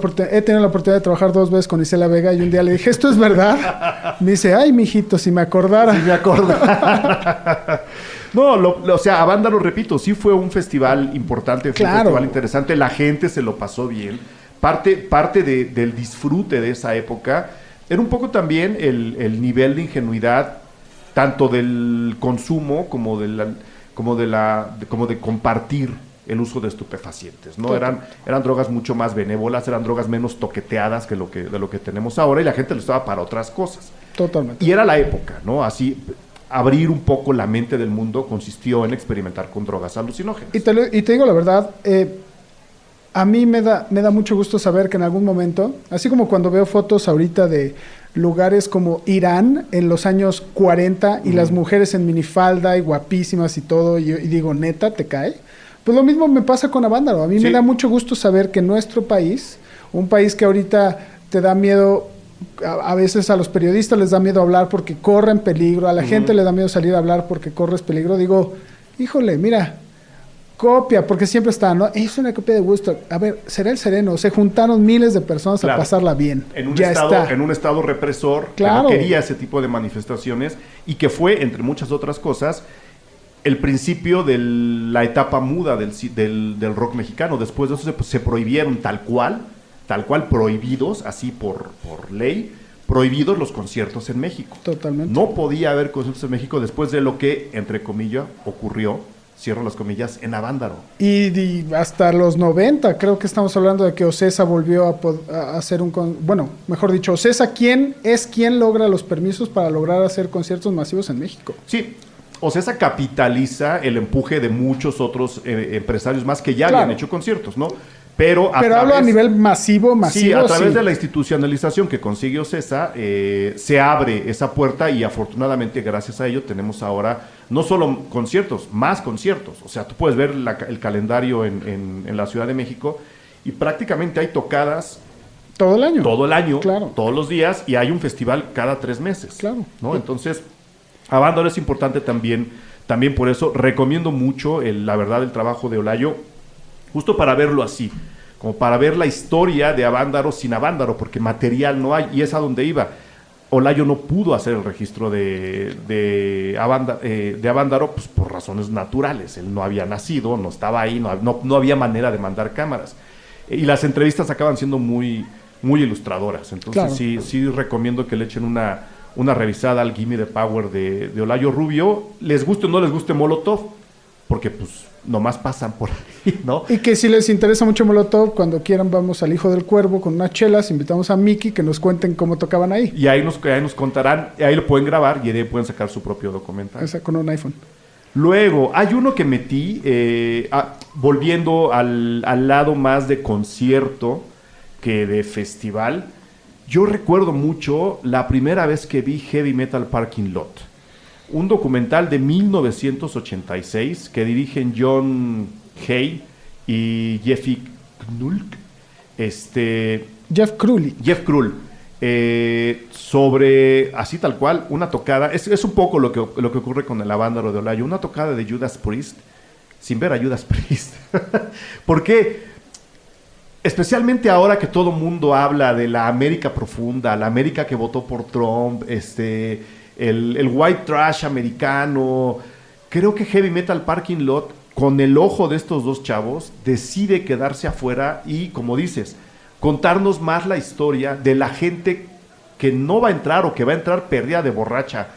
oportunidad de trabajar 2 veces con Isela Vega y un día le dije, ¿esto es verdad? Me dice, ay, mijito, si me acordara. Si me acordara. No, o sea, Avándaro, repito, sí fue un festival importante, fue un festival interesante, la gente se lo pasó bien. Parte del disfrute de esa época era un poco también el nivel de ingenuidad, tanto del consumo como de compartir el uso de estupefacientes, ¿no? Eran drogas mucho más benévolas, eran drogas menos toqueteadas de lo que tenemos ahora, y la gente lo usaba para otras cosas. Totalmente. Y era la época, ¿no? Así, abrir un poco la mente del mundo consistió en experimentar con drogas alucinógenas. Y te digo la verdad, a mí me da mucho gusto saber que en algún momento, así como cuando veo fotos ahorita de lugares como Irán en los años 40 y las mujeres en minifalda y guapísimas y todo, y digo, neta, ¿te cae? Pues lo mismo me pasa con Avándaro. A mí me da mucho gusto saber que nuestro país, un país que ahorita te da miedo, a veces a los periodistas les da miedo hablar porque corren peligro, a la gente le da miedo salir a hablar porque corres peligro, digo, híjole, mira, copia, porque siempre está, ¿no? Es una copia de Woodstock. A ver, será el sereno. Se juntaron miles de personas a pasarla bien. En un estado represor, que no quería ese tipo de manifestaciones y que fue, entre muchas otras cosas, el principio de la etapa muda del rock mexicano. Después de eso se prohibieron tal cual prohibidos, así por ley, prohibidos los conciertos en México. Totalmente. No podía haber conciertos en México después de lo que, entre comillas, ocurrió, cierro las comillas, en Avándaro. Y hasta los 90, creo que estamos hablando de que Ocesa volvió a hacer mejor dicho, Ocesa, ¿quién logra los permisos para lograr hacer conciertos masivos en México? Sí, Ocesa capitaliza el empuje de muchos otros empresarios más que ya habían hecho conciertos, ¿no? Pero hablo a nivel masivo. Sí, a través de la institucionalización que consigue Ocesa, se abre esa puerta y afortunadamente gracias a ello tenemos ahora no solo conciertos, más conciertos. O sea, tú puedes ver el calendario en la Ciudad de México y prácticamente hay tocadas todo el año. Todo el año, claro. Todos los días, y hay un festival cada 3 meses. Claro. ¿No? Entonces, Avándaro es importante también por eso. Recomiendo mucho, la verdad, el trabajo de Olayo, justo para verlo así, como para ver la historia de Avándaro sin Avándaro, porque material no hay, y es a donde iba. Olayo no pudo hacer el registro de Avándaro pues, por razones naturales. Él no había nacido, no estaba ahí, no había manera de mandar cámaras. Y las entrevistas acaban siendo muy, muy ilustradoras. Entonces claro. sí recomiendo que le echen una revisada al Gimme the Power de Olayo Rubio. Les guste o no les guste Molotov, porque pues nomás pasan por ahí, ¿no? Y que si les interesa mucho Molotov, cuando quieran vamos al Hijo del Cuervo con unas chelas, invitamos a Mickey que nos cuenten cómo tocaban ahí. Y ahí nos contarán, ahí lo pueden grabar y ahí pueden sacar su propio documental. O sea, con un iPhone. Luego, hay uno que metí, volviendo al lado más de concierto que de festival. Yo recuerdo mucho la primera vez que vi Heavy Metal Parking Lot, un documental de 1986 que dirigen John Hay y Jeffy Knulk. Jeff Krull. Sobre, así tal cual, una tocada. Es un poco lo que ocurre con la banda Rodolayo. Una tocada de Judas Priest sin ver a Judas Priest. ¿Por qué? Especialmente ahora que todo mundo habla de la América profunda, la América que votó por Trump, el white trash americano. Creo que Heavy Metal Parking Lot, con el ojo de estos dos chavos, decide quedarse afuera y, como dices, contarnos más la historia de la gente que no va a entrar o que va a entrar perdida de borracha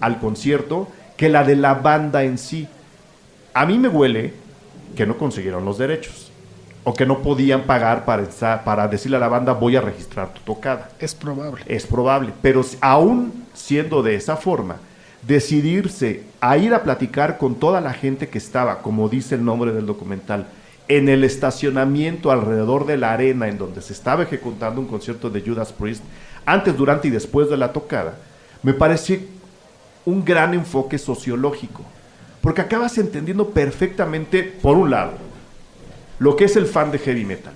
al concierto, que la de la banda en sí. A mí me huele que no consiguieron los derechos o que no podían pagar para decirle a la banda voy a registrar tu tocada. Es probable. Es probable, pero aún siendo de esa forma, decidirse a ir a platicar con toda la gente que estaba, como dice el nombre del documental, en el estacionamiento alrededor de la arena en donde se estaba ejecutando un concierto de Judas Priest, antes, durante y después de la tocada, me parece un gran enfoque sociológico, porque acabas entendiendo perfectamente, por un lado, lo que es el fan de heavy metal,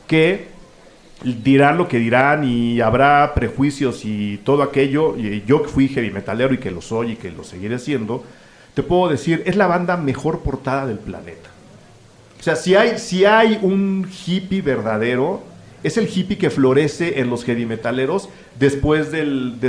que dirán lo que dirán y habrá prejuicios y todo aquello. Y yo que fui heavy metalero y que lo soy y que lo seguiré siendo, te puedo decir, es la banda mejor portada del planeta. O sea, si hay un hippie verdadero, es el hippie que florece en los heavy metaleros después de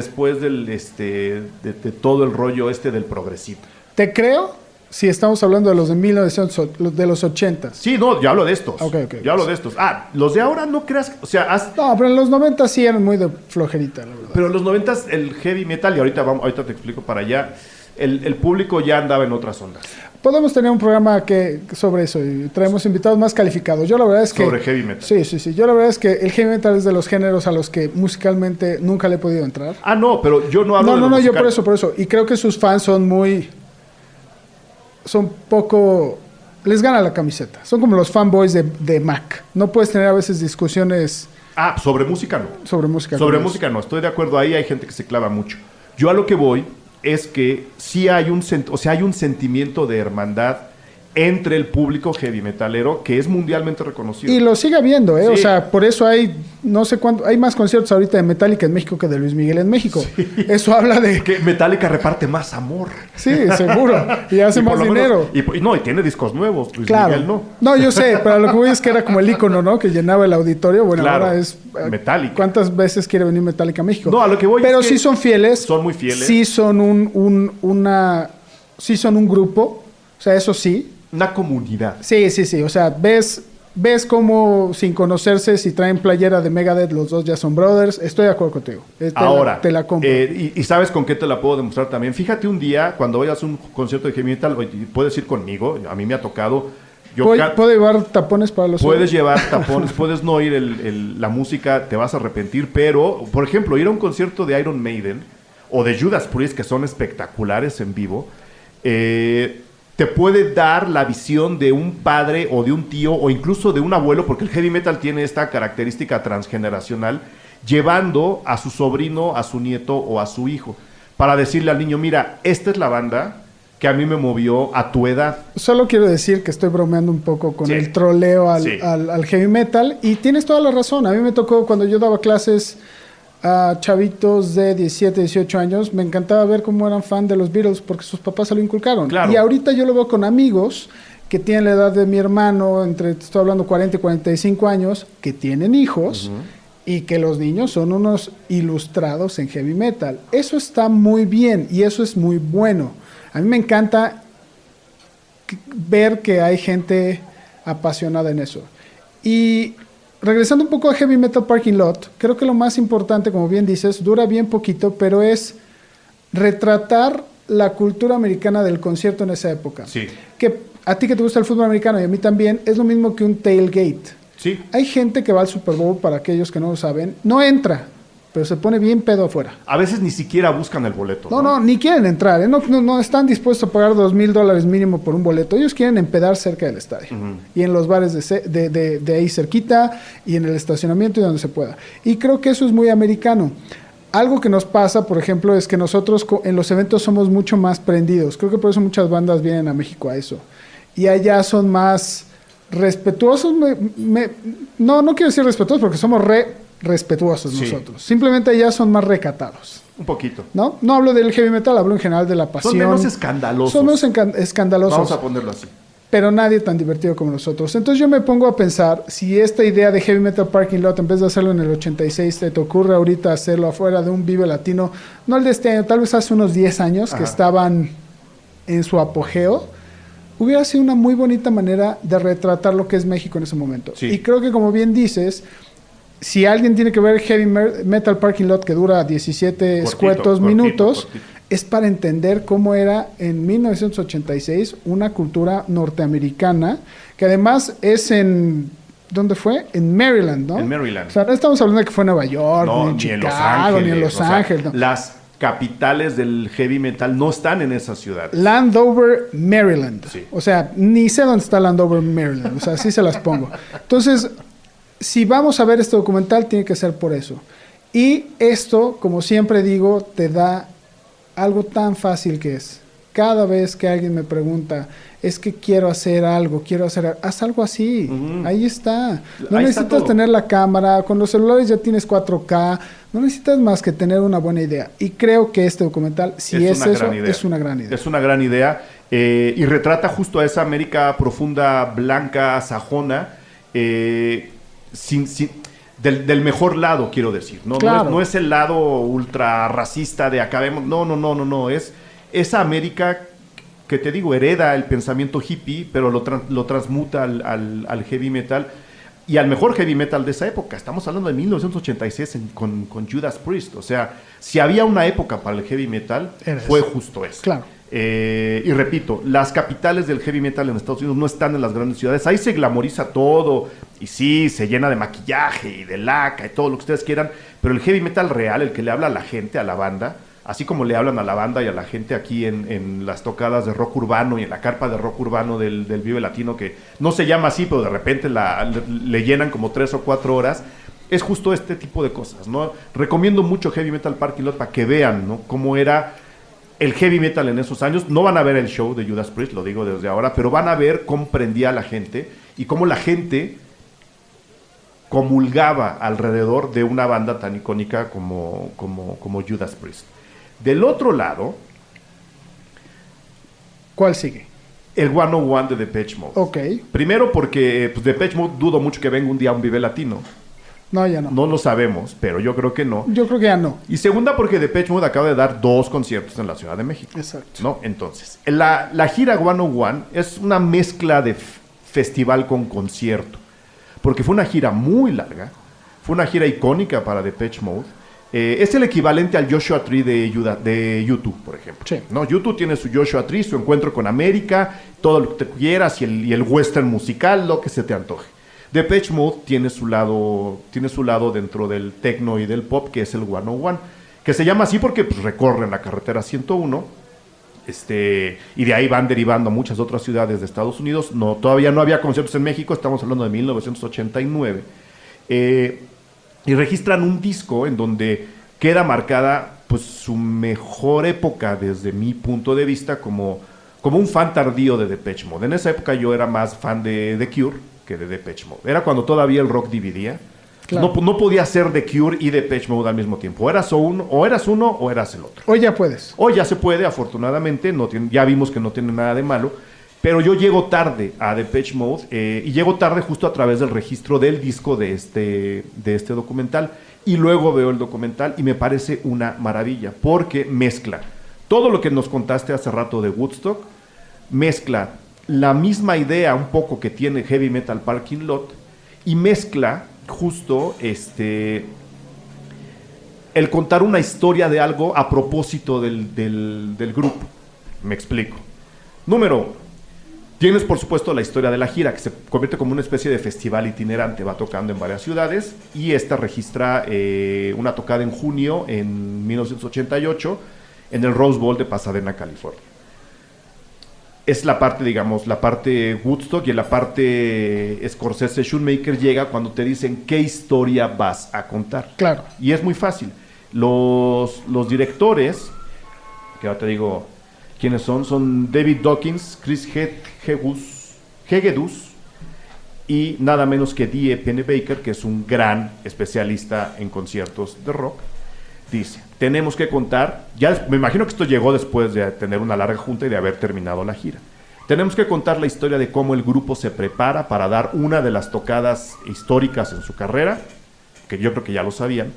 todo el rollo del progresito. Te creo si estamos hablando de los de 1900, de los 80. Sí, no, ya hablo de estos. Okay. Ya hablo de estos. Los de ahora no creas, o sea, no, pero en los 90 sí eran muy de flojerita, la verdad. Pero en los 90 el heavy metal, y ahorita te explico para allá, el público ya andaba en otras ondas. Podemos tener un programa sobre eso y traemos invitados más calificados. Yo la verdad es que... Sobre heavy metal. Sí. Yo la verdad es que el heavy metal es de los géneros a los que musicalmente nunca le he podido entrar. No, pero yo no hablo de No, yo por eso. Y creo que sus fans son poco... Les gana la camiseta. Son como los fanboys de Mac. No puedes tener a veces discusiones... Sobre música no. Sobre música no. Estoy de acuerdo ahí, hay gente que se clava mucho. Yo a lo que voy es que sí hay un sentimiento de hermandad entre el público heavy metalero que es mundialmente reconocido. Y lo sigue habiendo, ¿eh? Sí. O sea, por eso hay no sé cuánto, hay más conciertos ahorita de Metallica en México que de Luis Miguel en México. Sí. Eso habla de que Metallica reparte más amor. Sí, seguro. Y hace más dinero. Y tiene discos nuevos, Luis Miguel no. No, yo sé, pero lo que voy es que era como el ícono, ¿no? Que llenaba el auditorio. Bueno, claro, ahora es Metallica. ¿Cuántas veces quiere venir Metallica a México? No, a lo que voy pero es sí son fieles. Son muy fieles. Sí son sí son un grupo. O sea, eso sí. Una comunidad. Sí. O sea, ves cómo sin conocerse, si traen playera de Megadeth, los dos ya son brothers. Estoy de acuerdo contigo. Ahora, te la compro. Y ¿sabes con qué te la puedo demostrar también? Fíjate un día, cuando vayas a un concierto de heavy metal, puedes ir conmigo, a mí me ha tocado. ¿Puedo llevar tapones para los Puedes oídos? Llevar tapones, puedes no oír la música, te vas a arrepentir, pero, por ejemplo, ir a un concierto de Iron Maiden o de Judas Priest, que son espectaculares en vivo, te puede dar la visión de un padre o de un tío o incluso de un abuelo, porque el heavy metal tiene esta característica transgeneracional, llevando a su sobrino, a su nieto o a su hijo, para decirle al niño, mira, esta es la banda que a mí me movió a tu edad. Solo quiero decir que estoy bromeando un poco con el troleo al heavy metal, y tienes toda la razón. A mí me tocó cuando yo daba clases a chavitos de 17, 18 años, me encantaba ver cómo eran fan de los Beatles porque sus papás se lo inculcaron. Claro. Y ahorita yo lo veo con amigos que tienen la edad de mi hermano, estoy hablando 40 y 45 años, que tienen hijos y que los niños son unos ilustrados en heavy metal. Eso está muy bien y eso es muy bueno. A mí me encanta ver que hay gente apasionada en eso. Y regresando un poco a Heavy Metal Parking Lot, creo que lo más importante, como bien dices, dura bien poquito, pero es retratar la cultura americana del concierto en esa época. Sí. a ti que te gusta el fútbol americano y a mí también, es lo mismo que un tailgate. Sí. Hay gente que va al Super Bowl, para aquellos que no lo saben, no entra, pero se pone bien pedo afuera. A veces ni siquiera buscan el boleto. No, ni quieren entrar, ¿eh? No están dispuestos a pagar $2,000 mínimo por un boleto. Ellos quieren empedar cerca del estadio. Y en los bares de ahí cerquita y en el estacionamiento y donde se pueda. Y creo que eso es muy americano. Algo que nos pasa, por ejemplo, es que nosotros en los eventos somos mucho más prendidos. Creo que por eso muchas bandas vienen a México a eso. Y allá son más respetuosos. No quiero decir respetuosos porque somos respetuosos nosotros. Simplemente allá son más recatados. Un poquito. No hablo del heavy metal, hablo en general de la pasión. Son menos escandalosos. Son menos escandalosos. Vamos a ponerlo así. Pero nadie tan divertido como nosotros. Entonces yo me pongo a pensar, si esta idea de Heavy Metal Parking Lot, en vez de hacerlo en el 86, te ocurre ahorita hacerlo afuera de un Vive Latino, no el de este año, tal vez hace unos 10 años, que estaban en su apogeo, hubiera sido una muy bonita manera de retratar lo que es México en ese momento. Sí. Y creo que, como bien dices, si alguien tiene que ver Heavy Metal Parking Lot, que dura 17 escuetos minutos, es para entender cómo era en 1986 una cultura norteamericana, que además es en... ¿Dónde fue? En Maryland, ¿no? En Maryland. O sea, no estamos hablando de que fue en Nueva York, No, ni en Chicago, ni en Los Ángeles. No. Las capitales del heavy metal no están en esa ciudad. Landover, Maryland. Sí. O sea, ni sé dónde está Landover, Maryland. O sea, así se las pongo. Entonces, si vamos a ver este documental, tiene que ser por eso. Y esto, como siempre digo, te da algo tan fácil que es. Cada vez que alguien me pregunta, es que quiero hacer algo, haz algo así. Ahí está. No Ahí necesitas está tener la cámara, con los celulares ya tienes 4K, no necesitas más que tener una buena idea. Y creo que este documental, si es eso, es una gran idea. Es una gran idea y retrata justo a esa América profunda, blanca, sajona, del mejor lado, quiero decir. ¿No? Claro. No es el lado ultra racista de acabemos. No. Es esa América que, te digo, hereda el pensamiento hippie, pero lo transmuta al heavy metal y al mejor heavy metal de esa época. Estamos hablando de 1986 con Judas Priest. O sea, si había una época para el heavy metal, fue justo eso. Claro. Y repito, las capitales del heavy metal en Estados Unidos no están en las grandes ciudades. Ahí se glamoriza todo y sí, se llena de maquillaje y de laca y todo lo que ustedes quieran, pero el heavy metal real, el que le habla a la gente, a la banda, así como le hablan a la banda y a la gente aquí en las tocadas de rock urbano y en la carpa de rock urbano del Vive Latino, que no se llama así, pero de repente le llenan como 3 o 4 horas, es justo este tipo de cosas, ¿no? Recomiendo mucho Heavy Metal Parking Lot para que vean, ¿no?, cómo era el heavy metal en esos años. No van a ver el show de Judas Priest, lo digo desde ahora, pero van a ver cómo prendía a la gente y cómo la gente comulgaba alrededor de una banda tan icónica como Judas Priest. Del otro lado, ¿cuál sigue? El 101 de Depeche Mode. Ok. Primero porque pues, Depeche Mode dudo mucho que venga un día a un Vive Latino. No, ya no. No lo sabemos, pero yo creo que no. Yo creo que ya no. Y segunda porque Depeche Mode acaba de dar 2 conciertos en la Ciudad de México. Exacto. ¿No? Entonces, la gira 101 es una mezcla de festival con concierto. Porque fue una gira muy larga. Fue una gira icónica para Depeche Mode. Es el equivalente al Joshua Tree de U2, por ejemplo. Sí. ¿No? U2 tiene su Joshua Tree, su encuentro con América, todo lo que te quieras, y el western musical, lo que se te antoje. Depeche Mode tiene su lado dentro del techno y del pop, que es el 101, que se llama así porque pues, recorren la carretera 101, y de ahí van derivando a muchas otras ciudades de Estados Unidos. Todavía no había conciertos en México, estamos hablando de 1989. Y registran un disco en donde queda marcada pues, su mejor época desde mi punto de vista como un fan tardío de Depeche Mode. En esa época yo era más fan de The Cure que de Depeche Mode. Era cuando todavía el rock dividía. Claro. No podía ser The Cure y Depeche Mode al mismo tiempo. O eras uno o eras el otro. Hoy ya puedes. Hoy ya se puede, afortunadamente. Ya vimos que no tiene nada de malo. Pero yo llego tarde a Depeche Mode y llego tarde justo a través del registro del disco de este documental. Y luego veo el documental y me parece una maravilla porque mezcla todo lo que nos contaste hace rato de Woodstock, mezcla la misma idea un poco que tiene Heavy Metal Parking Lot y mezcla justo el contar una historia de algo a propósito del grupo. Me explico. Número 1. Tienes, por supuesto, la historia de la gira, que se convierte como una especie de festival itinerante, va tocando en varias ciudades, y esta registra una tocada en junio en 1988 en el Rose Bowl de Pasadena, California. Es la parte, digamos, la parte Woodstock, y en la parte Scorsese Shoemaker llega cuando te dicen qué historia vas a contar. Claro. Y es muy fácil. Los directores, que ahora te digo quiénes son David Dawkins, Chris Hegedus y nada menos que D.E. Pennebaker, que es un gran especialista en conciertos de rock. Dice, tenemos que contar, me imagino que esto llegó después de tener una larga junta y de haber terminado la gira. Tenemos que contar la historia de cómo el grupo se prepara para dar una de las tocadas históricas en su carrera, que yo creo que ya lo sabían,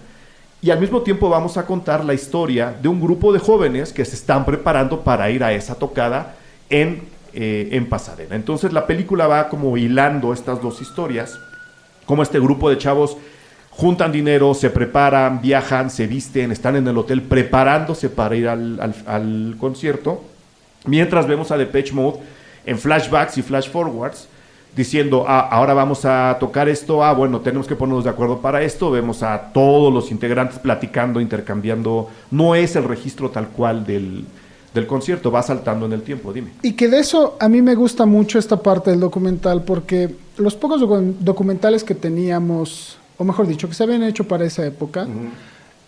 y al mismo tiempo vamos a contar la historia de un grupo de jóvenes que se están preparando para ir a esa tocada en Pasadena. Entonces la película va como hilando estas dos historias, como este grupo de chavos juntan dinero, se preparan, viajan, se visten, están en el hotel preparándose para ir al concierto, mientras vemos a Depeche Mode en flashbacks y flash forwards diciendo, ahora vamos a tocar esto, bueno, tenemos que ponernos de acuerdo para esto, vemos a todos los integrantes platicando, intercambiando, no es el registro tal cual del concierto, va saltando en el tiempo, dime. Y que de eso a mí me gusta mucho esta parte del documental, porque los pocos documentales que teníamos, o mejor dicho, que se habían hecho para esa época,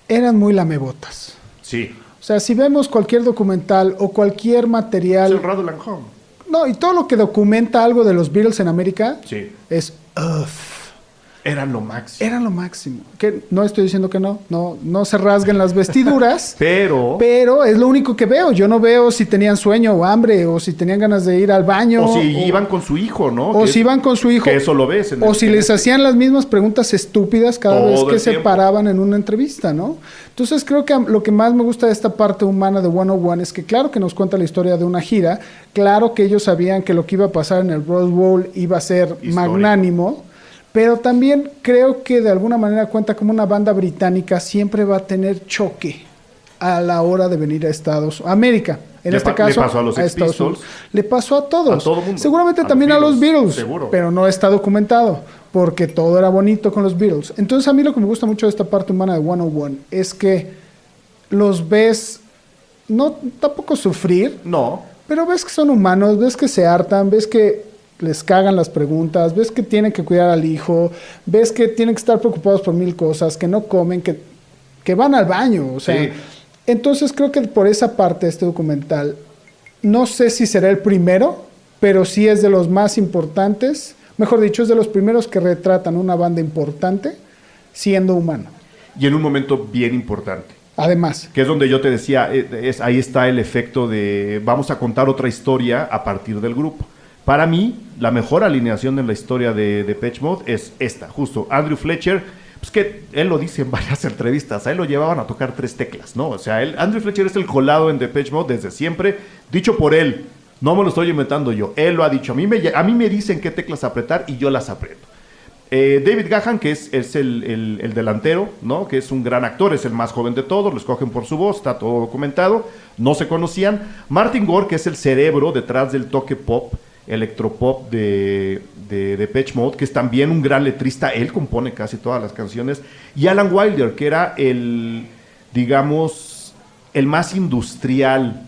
eran muy lamebotas. Sí. O sea, si vemos cualquier documental o cualquier material... Es el Rattle and Home. No, y todo lo que documenta algo de los Beatles en América es... Eran lo máximo. Eran lo máximo. Que no estoy diciendo que no se rasguen las vestiduras. Pero es lo único que veo. Yo no veo si tenían sueño o hambre, o si tenían ganas de ir al baño. O si iban con su hijo, ¿no? O si iban con su hijo. Que eso lo ves. O si les hacían las mismas preguntas estúpidas cada vez que se paraban en una entrevista, ¿no? Entonces creo que lo que más me gusta de esta parte humana de 101 es que claro que nos cuenta la historia de una gira. Claro que ellos sabían que lo que iba a pasar en el Rose Bowl iba a ser magnánimo. Pero también creo que de alguna manera cuenta como una banda británica siempre va a tener choque a la hora de venir a América. En este caso, le pasó a los Estados Unidos. Le pasó a todos. A todo mundo. Seguramente también a los Beatles, seguro. Pero no está documentado, porque todo era bonito con los Beatles. Entonces a mí lo que me gusta mucho de esta parte humana de 101 es que los ves, no tampoco sufrir, pero ves que son humanos, ves que se hartan, ves que les cagan las preguntas, ves que tienen que cuidar al hijo, ves que tienen que estar preocupados por mil cosas, que no comen, que van al baño, o sea. Sí. Entonces creo que por esa parte este documental, no sé si será el primero, pero sí es de los más importantes, mejor dicho, es de los primeros que retratan una banda importante siendo humano. Y en un momento bien importante. Además. Que es donde yo te decía, ahí está el efecto de vamos a contar otra historia a partir del grupo. Para mí, la mejor alineación en la historia de Depeche Mode es esta, justo. Andrew Fletcher, pues que él lo dice en varias entrevistas, a él lo llevaban a tocar 3 teclas, ¿no? O sea, Andrew Fletcher es el colado en Depeche Mode desde siempre, dicho por él, no me lo estoy inventando yo, él lo ha dicho, a mí me dicen qué teclas apretar y yo las aprieto. David Gahan, que es el delantero, ¿no? Que es un gran actor, es el más joven de todos, lo escogen por su voz, está todo documentado, no se conocían. Martin Gore, que es el cerebro detrás del toque pop, electropop de Depeche Mode, que es también un gran letrista, él compone casi todas las canciones, y Alan Wilder, que era el más industrial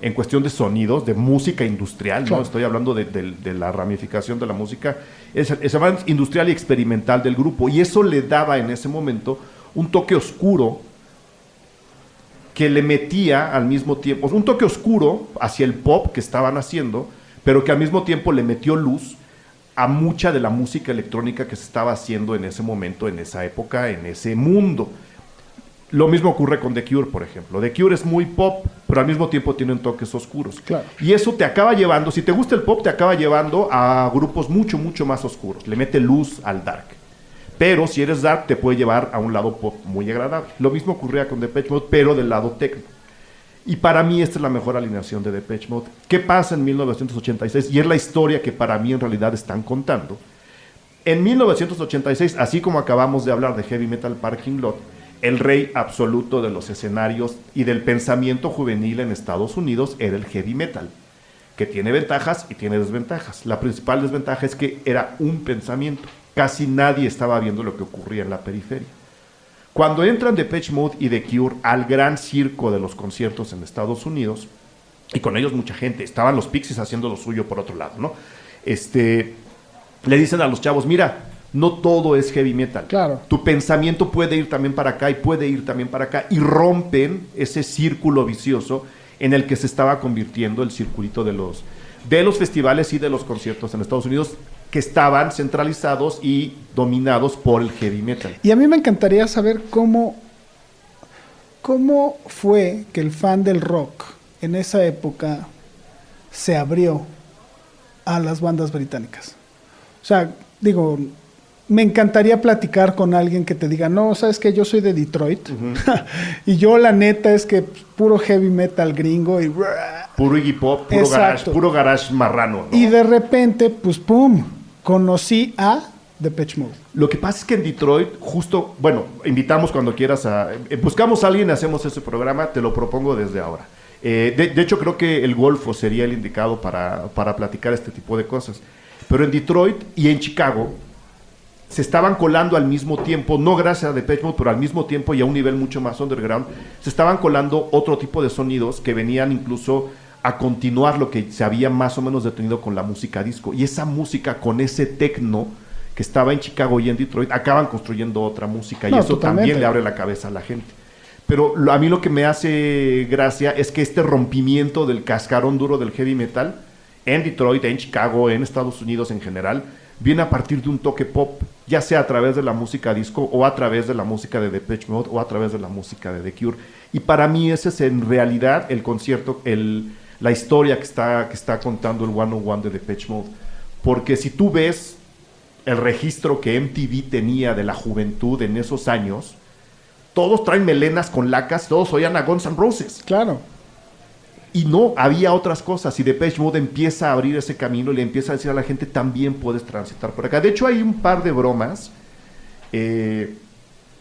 en cuestión de sonidos, de música industrial, ¿no? Claro. Estoy hablando de la ramificación de la música, es más industrial y experimental del grupo, y eso le daba en ese momento un toque oscuro que le metía al mismo tiempo, un toque oscuro hacia el pop que estaban haciendo, pero que al mismo tiempo le metió luz a mucha de la música electrónica que se estaba haciendo en ese momento, en esa época, en ese mundo. Lo mismo ocurre con The Cure, por ejemplo. The Cure es muy pop, pero al mismo tiempo tienen toques oscuros. Claro. Y eso te acaba llevando, si te gusta el pop, te acaba llevando a grupos mucho, mucho más oscuros. Le mete luz al dark. Pero si eres dark, te puede llevar a un lado pop muy agradable. Lo mismo ocurría con Depeche Mode, pero del lado techno. Y para mí esta es la mejor alineación de Depeche Mode. ¿Qué pasa en 1986? Y es la historia que para mí en realidad están contando. En 1986, así como acabamos de hablar de Heavy Metal Parking Lot, el rey absoluto de los escenarios y del pensamiento juvenil en Estados Unidos era el heavy metal. que tiene ventajas y tiene desventajas. La principal desventaja es que era un pensamiento. Casi nadie estaba viendo lo que ocurría en la periferia. Cuando entran Depeche Mode y The Cure al gran circo de los conciertos en Estados Unidos, y con ellos mucha gente, estaban los Pixies haciendo lo suyo por otro lado, ¿no? Le dicen a los chavos, mira, no todo es heavy metal. Claro. Tu pensamiento puede ir también para acá y puede ir también para acá. Y rompen ese círculo vicioso en el que se estaba convirtiendo el circulito de los festivales y de los conciertos en Estados Unidos, que estaban centralizados y dominados por el heavy metal. Y a mí me encantaría saber cómo fue que el fan del rock en esa época se abrió a las bandas británicas. O sea, digo, me encantaría platicar con alguien que te diga, no, sabes que yo soy de Detroit, y yo la neta es que puro heavy metal gringo y puro Iggy Pop, puro garage marrano, ¿no? Y de repente, pues pum, conocí a Depeche Mode. Lo que pasa es que en Detroit, justo, bueno, invitamos cuando quieras buscamos a alguien y hacemos ese programa, te lo propongo desde ahora. De hecho, creo que el Golfo sería el indicado para platicar este tipo de cosas. Pero en Detroit y en Chicago se estaban colando al mismo tiempo, no gracias a Depeche Mode, pero al mismo tiempo y a un nivel mucho más underground, se estaban colando otro tipo de sonidos que venían incluso a continuar lo que se había más o menos detenido con la música disco. Y esa música con ese techno que estaba en Chicago y en Detroit, acaban construyendo otra música, y eso totalmente también le abre la cabeza a la gente. Pero a mí lo que me hace gracia es que este rompimiento del cascarón duro del heavy metal en Detroit, en Chicago, en Estados Unidos en general, viene a partir de un toque pop, ya sea a través de la música disco o a través de la música de Depeche Mode o a través de la música de The Cure. Y para mí ese es en realidad el concierto, la historia que está contando el 101 de Depeche Mode. Porque si tú ves el registro que MTV tenía de la juventud en esos años, todos traen melenas con lacas, todos oían a Guns N' Roses. Claro. Y no, había otras cosas, y Depeche Mode empieza a abrir ese camino y le empieza a decir a la gente, también puedes transitar por acá. De hecho, hay un par de bromas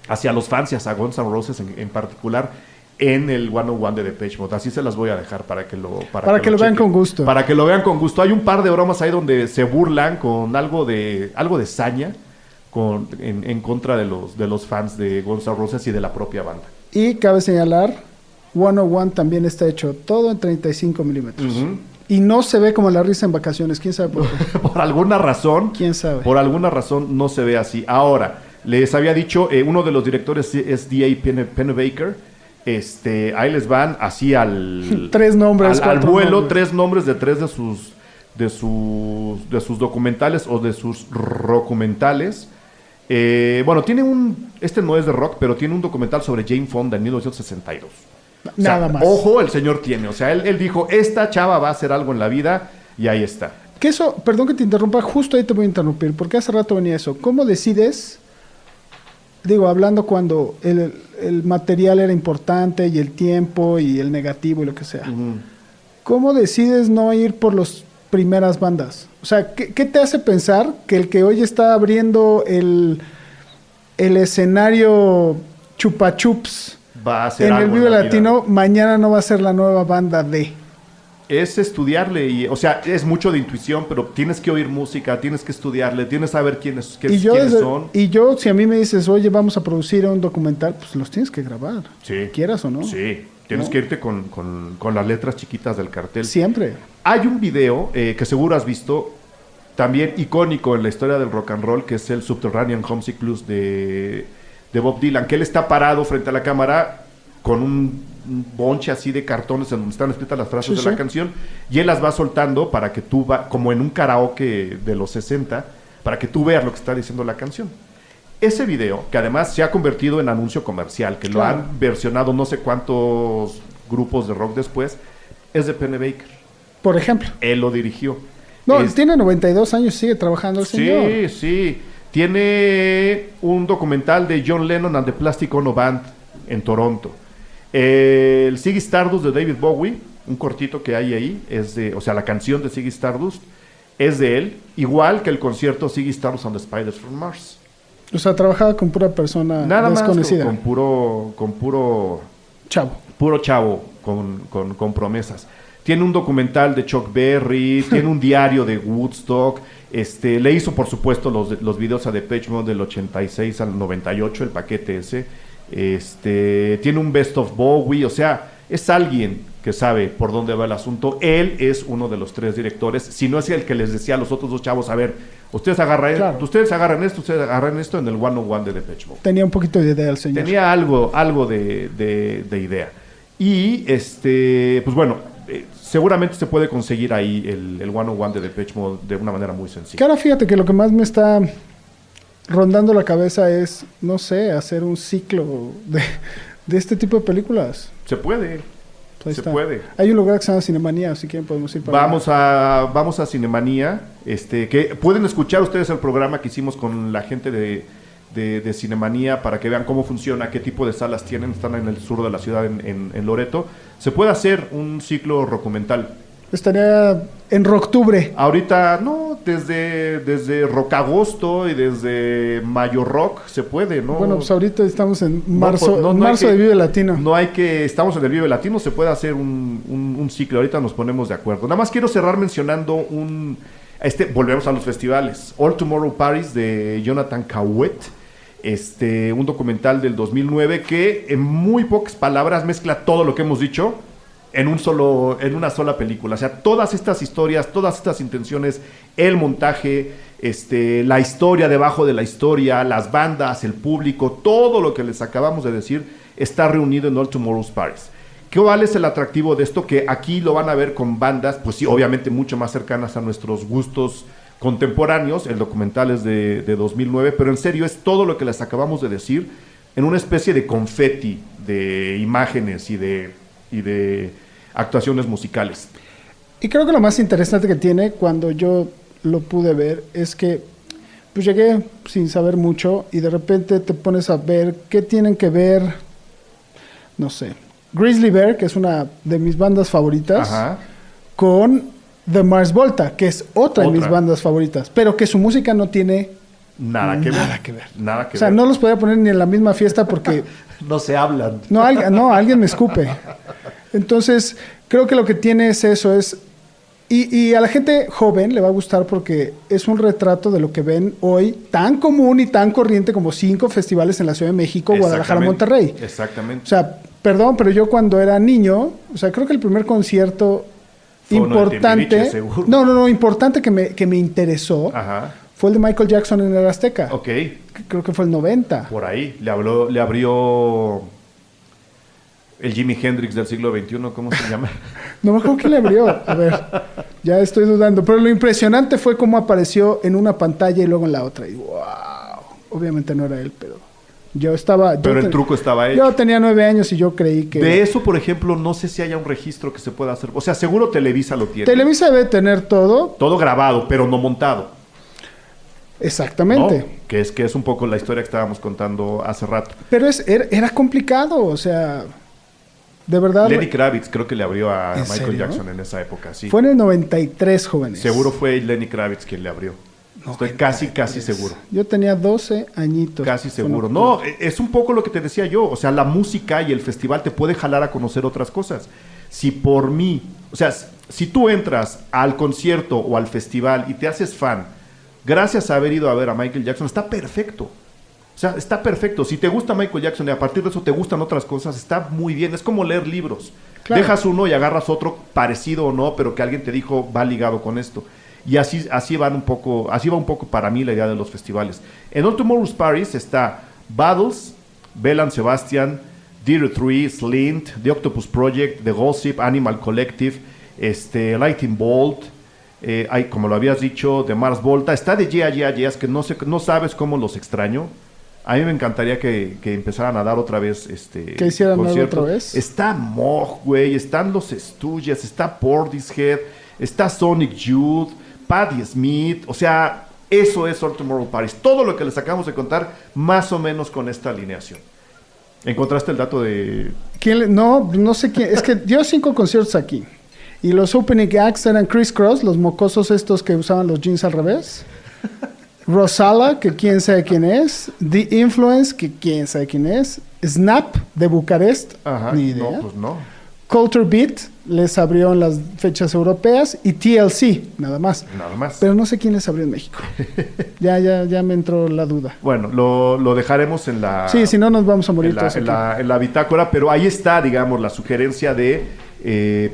hacia los fans y hacia Guns N' Roses en particular en el 101 de Depeche Mode. Así se las voy a dejar para que lo vean con gusto. Para que lo vean con gusto. Hay un par de bromas ahí donde se burlan con algo de saña en contra de los fans de Guns N' Roses y de la propia banda. Y cabe señalar, 101 también está hecho todo en 35 milímetros. Y no se ve como la risa en vacaciones. ¿Quién sabe por qué? Por alguna razón. ¿Quién sabe? Por alguna razón no se ve así. Ahora, les había dicho, uno de los directores es D.A. Pennebaker. Ahí les van así tres nombres. Al vuelo, nombres. 3 nombres de 3 de sus documentales o de sus rockumentales. Bueno, tiene este no es de rock, pero tiene un documental sobre Jane Fonda en 1962. Nada más. Ojo, el señor tiene. O sea, él dijo, esta chava va a hacer algo en la vida, y ahí está. Que eso, perdón que te interrumpa, justo ahí te voy a interrumpir, porque hace rato venía eso. ¿Cómo decides, hablando cuando el material era importante y el tiempo y el negativo y lo que sea, ¿cómo decides no ir por las primeras bandas? O sea, ¿qué te hace pensar que el que hoy está abriendo el escenario Chupa Chups va a ser en algo el Vive la Latino, vida? mañana no va a ser la nueva banda de? Es estudiarle, o sea, es mucho de intuición, pero tienes que oír música, tienes que estudiarle, tienes que saber quiénes son. Y yo, si a mí me dices, oye, vamos a producir un documental, pues los tienes que grabar. Sí. Quieras o no. Sí, tienes que irte con las letras chiquitas del cartel. Siempre. Hay un video que seguro has visto, también icónico en la historia del rock and roll, que es el Subterranean Homesick Blues de Bob Dylan, que él está parado frente a la cámara con un bonche así de cartones en donde están escritas las frases de la canción, y él las va soltando para que tú como en un karaoke de los 60, para que tú veas lo que está diciendo la canción. Ese video, que además se ha convertido en anuncio comercial, que lo han versionado no sé cuántos grupos de rock después, es de Pennebaker. Por ejemplo. Él lo dirigió. No, tiene 92 años y sigue trabajando el señor. Sí, sí. Tiene un documental de John Lennon and the Plastic Ono Band en Toronto. El Ziggy Stardust de David Bowie, un cortito que hay ahí, la canción de Ziggy Stardust es de él, igual que el concierto Ziggy Stardust and the Spiders from Mars. O sea, trabajaba con pura persona nada desconocida. Más con puro chavo. Puro chavo con promesas. Tiene un documental de Chuck Berry, tiene un diario de Woodstock, le hizo por supuesto los videos a Depeche Mode del 86 al 98, el paquete ese. Tiene un Best of Bowie, o sea, es alguien que sabe por dónde va el asunto. Él es uno de los 3 directores, si no es el que les decía a los otros 2 chavos, a ver, ustedes agarran esto en el 101 de Depeche Mode. Tenía un poquito de idea el señor. Tenía algo de idea. Y pues bueno, seguramente se puede conseguir ahí el 101 de Depeche Mode de una manera muy sencilla. Que ahora fíjate que lo que más me está rondando la cabeza es, no sé, hacer un ciclo de este tipo de películas. Se puede. Pues se puede. Hay un lugar que se llama Cinemanía, si quieren podemos ir para vamos a Cinemanía, que pueden escuchar ustedes el programa que hicimos con la gente de Cinemanía para que vean cómo funciona, qué tipo de salas tienen. Están en el sur de la ciudad, en Loreto. Se puede hacer un ciclo documental. Estaría en Rocktubre. Ahorita, no, desde Rockagosto y desde Mayo Rock se puede, ¿no? Bueno, pues ahorita estamos en marzo, marzo de Vive Latino. Estamos en el Vive Latino, se puede hacer un ciclo, ahorita nos ponemos de acuerdo. Nada más quiero cerrar mencionando volvemos a los festivales. All Tomorrow Paris de Jonathan Cauet, un documental del 2009 que en muy pocas palabras mezcla todo lo que hemos dicho en una sola película. O sea, todas estas historias, todas estas intenciones, el montaje, la historia debajo de la historia, las bandas, el público, todo lo que les acabamos de decir está reunido en All Tomorrow's Paris. ¿Cuál es el atractivo de esto? Que aquí lo van a ver con bandas, pues sí, obviamente mucho más cercanas a nuestros gustos contemporáneos. El documental es de 2009, pero en serio es todo lo que les acabamos de decir en una especie de confeti de imágenes y de actuaciones musicales. Y creo que lo más interesante que tiene cuando yo lo pude ver es que pues llegué sin saber mucho y de repente te pones a ver qué tienen que ver, no sé, Grizzly Bear, que es una de mis bandas favoritas, Ajá. con The Mars Volta, que es otra de mis bandas favoritas, pero que su música no tiene nada que ver. O sea, no los podía poner ni en la misma fiesta porque no se hablan. No, alguien me escupe. Entonces, creo que lo que tiene es eso, y a la gente joven le va a gustar porque es un retrato de lo que ven hoy, tan común y tan corriente como 5 festivales en la Ciudad de México, Guadalajara, Monterrey. Exactamente. O sea, perdón, pero yo cuando era niño, o sea, creo que el primer concierto importante, importante que me interesó, Ajá. fue el de Michael Jackson en el Azteca. Ok. Creo que fue el 90. Por ahí, le abrió el Jimi Hendrix del siglo XXI, ¿cómo se llama? No me acuerdo quién le abrió. A ver, ya estoy dudando. Pero lo impresionante fue cómo apareció en una pantalla y luego en la otra. Y wow, obviamente no era él, pero Pero el truco estaba hecho. Yo tenía 9 años y yo creí que... De eso, por ejemplo, no sé si haya un registro que se pueda hacer. O sea, seguro Televisa lo tiene. Televisa debe tener todo. Todo grabado, pero no montado. Exactamente. ¿No? Que es un poco la historia que estábamos contando hace rato. Pero era complicado, o sea... De verdad. Lenny Kravitz creo que le abrió a Michael serio? Jackson en esa época, sí. Fue en el 93, jóvenes. Seguro fue Lenny Kravitz quien le abrió. Estoy casi seguro. Yo tenía 12 añitos. Casi seguro. No, es un poco lo que te decía yo. O sea, la música y el festival te puede jalar a conocer otras cosas. Si por mí, o sea, si tú entras al concierto o al festival y te haces fan, gracias a haber ido a ver a Michael Jackson, está perfecto. O sea, está perfecto. Si te gusta Michael Jackson y a partir de eso te gustan otras cosas, está muy bien. Es como leer libros. Claro. Dejas uno y agarras otro parecido o no, pero que alguien te dijo va ligado con esto. Y así va un poco para mí la idea de los festivales. En All Tomorrow's Paris está Battles, Belle and Sebastian, Dear 3, Slint, The Octopus Project, The Gossip, Animal Collective, Lightning Bolt, como lo habías dicho, de Mars Volta. Está de Yeah, que no sabes cómo los extraño. A mí me encantaría que empezaran a dar otra vez ¿Que hicieran otra vez? Está Moog, güey, están los Stooges, está Portishead, está Sonic Youth, Patti Smith, o sea, eso es All Tomorrow Paris. Todo lo que les acabamos de contar, más o menos con esta alineación. ¿Encontraste el dato de...? No sé quién. Es que dio 5 conciertos aquí. Y los opening acts eran Criss Cross, los mocosos estos que usaban los jeans al revés. Rosala, que quién sabe quién es. The Influence, que quién sabe quién es. Snap, de Bucarest. Ajá, ni idea. no, pues no. Culture Beat les abrió en las fechas europeas y TLC, nada más. Nada más. Pero no sé quién les abrió en México. ya me entró la duda. Bueno, lo dejaremos en la... Sí, si no nos vamos a morir en todos aquí. la bitácora, pero ahí está, digamos, la sugerencia de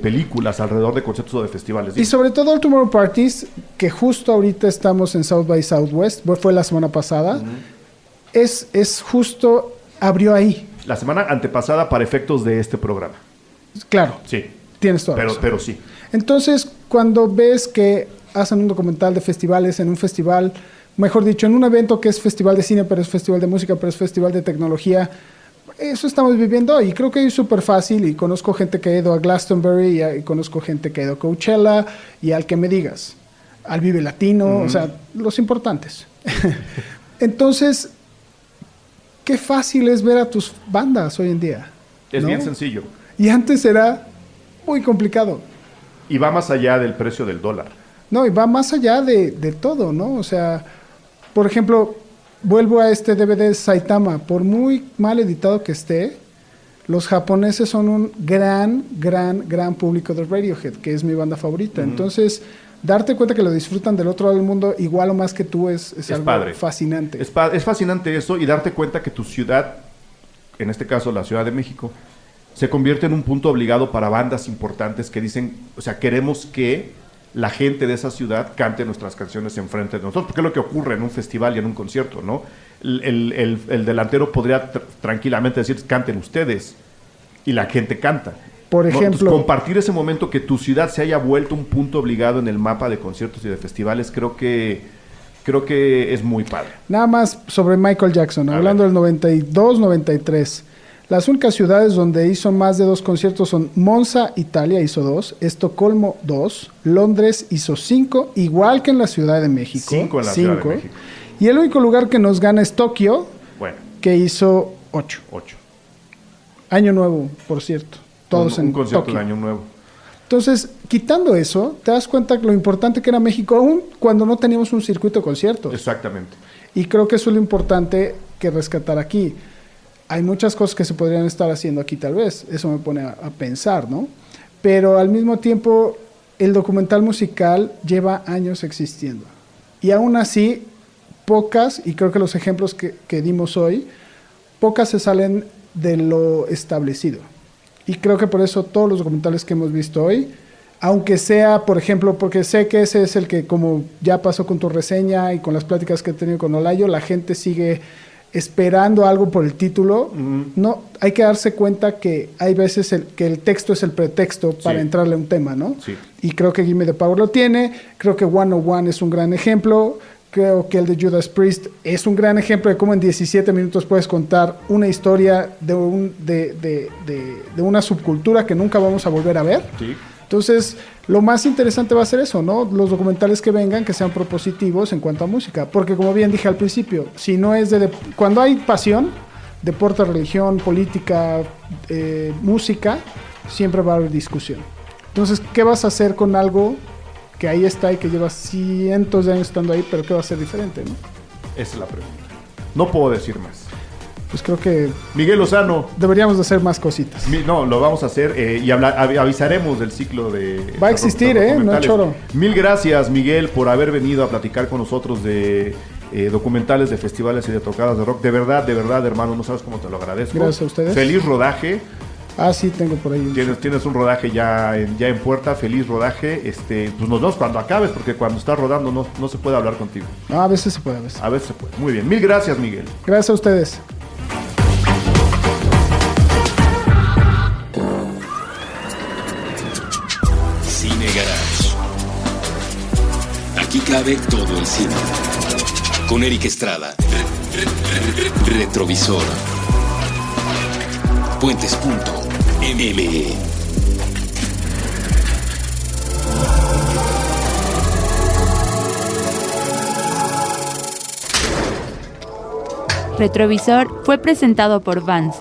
películas alrededor de conciertos o de festivales. Y sobre todo el Tomorrow Parties, que justo ahorita estamos en South by Southwest, fue la semana pasada, es justo, abrió ahí. La semana antepasada para efectos de este programa. Claro, Sí, tienes toda la razón. pero sí. Entonces, cuando ves que hacen un documental de festivales en un festival, mejor dicho, en un evento que es festival de cine, pero es festival de música, pero es festival de tecnología, eso estamos viviendo hoy. Creo que es súper fácil y conozco gente que ha ido a Glastonbury y conozco gente que ha ido a Coachella y al que me digas, al Vive Latino, o sea, los importantes. Entonces, qué fácil es ver a tus bandas hoy en día. Es ¿no? bien sencillo. Y antes era muy complicado. Y va más allá del precio del dólar. No, y va más allá de todo, ¿no? O sea, por ejemplo, vuelvo a este DVD Saitama. Por muy mal editado que esté, los japoneses son un gran público de Radiohead, que es mi banda favorita. Entonces, darte cuenta que lo disfrutan del otro lado del mundo igual o más que tú es algo padre. fascinante. Es fascinante eso y darte cuenta que tu ciudad, en este caso la Ciudad de México, se convierte en un punto obligado para bandas importantes que dicen, o sea, queremos que la gente de esa ciudad cante nuestras canciones enfrente de nosotros, porque es lo que ocurre en un festival y en un concierto, ¿no? El delantero podría tranquilamente decir, canten ustedes, y la gente canta. Por ¿no? ejemplo, Entonces, compartir ese momento que tu ciudad se haya vuelto un punto obligado en el mapa de conciertos y de festivales, creo que es muy padre. nada más sobre Michael Jackson, hablando del 92, 93. Las únicas ciudades donde hizo más de 2 conciertos son Monza, Italia, hizo 2, Estocolmo 2, Londres hizo 5, igual que en la Ciudad de México. 5 en la Ciudad de México. Y el único lugar que nos gana es Tokio, Bueno, que hizo 8. 8. Año Nuevo, por cierto. Todos un en concierto Tokio. de Año Nuevo. Entonces, quitando eso, te das cuenta lo importante que era México, aún cuando no teníamos un circuito de conciertos. Exactamente. Y creo que eso es lo importante que rescatar aquí. Hay muchas cosas que se podrían estar haciendo aquí tal vez, eso me pone a pensar, ¿no? Pero al mismo tiempo, el documental musical lleva años existiendo. Y aún así, pocas, y creo que los ejemplos que dimos hoy, pocas se salen de lo establecido. Y creo que por eso todos los documentales que hemos visto hoy, aunque sea, por ejemplo, porque sé que ese es el que, como ya pasó con tu reseña y con las pláticas que he tenido con Olayo, la gente sigue esperando algo por el título. No, hay que darse cuenta que hay veces que el texto es el pretexto para entrarle a un tema, ¿no? Sí. Y creo que Gimme the Power lo tiene, creo que 101 es un gran ejemplo, creo que el de Judas Priest es un gran ejemplo de cómo en 17 minutos puedes contar una historia de una subcultura que nunca vamos a volver a ver. Sí. Entonces, lo más interesante va a ser eso, ¿no? Los documentales que vengan, que sean propositivos en cuanto a música. Porque, como bien dije al principio, si no es cuando hay pasión, deporte, religión, política, música, siempre va a haber discusión. Entonces, ¿qué vas a hacer con algo que ahí está y que lleva cientos de años estando ahí, pero que va a ser diferente, ¿no? Esa es la pregunta. No puedo decir más. Pues creo que Miguel Lozano. deberíamos de hacer más cositas. No, lo vamos a hacer y avisaremos del ciclo de... Va a existir, no choro. Mil gracias, Miguel, por haber venido a platicar con nosotros de documentales, de festivales y de tocadas de rock. De verdad, hermano, no sabes cómo te lo agradezco. Gracias a ustedes. Feliz rodaje. Ah, sí, tengo por ahí. Tienes un rodaje ya en puerta. Feliz rodaje. Pues nos vemos cuando acabes, porque cuando estás rodando no se puede hablar contigo. No, a veces se puede, a veces. A veces se puede. Muy bien. Mil gracias, Miguel. Gracias a ustedes. Cine Garage. Aquí cabe todo el cine. Con Eric Estrada. Retrovisor. Puentes.me. Retrovisor fue presentado por Vans.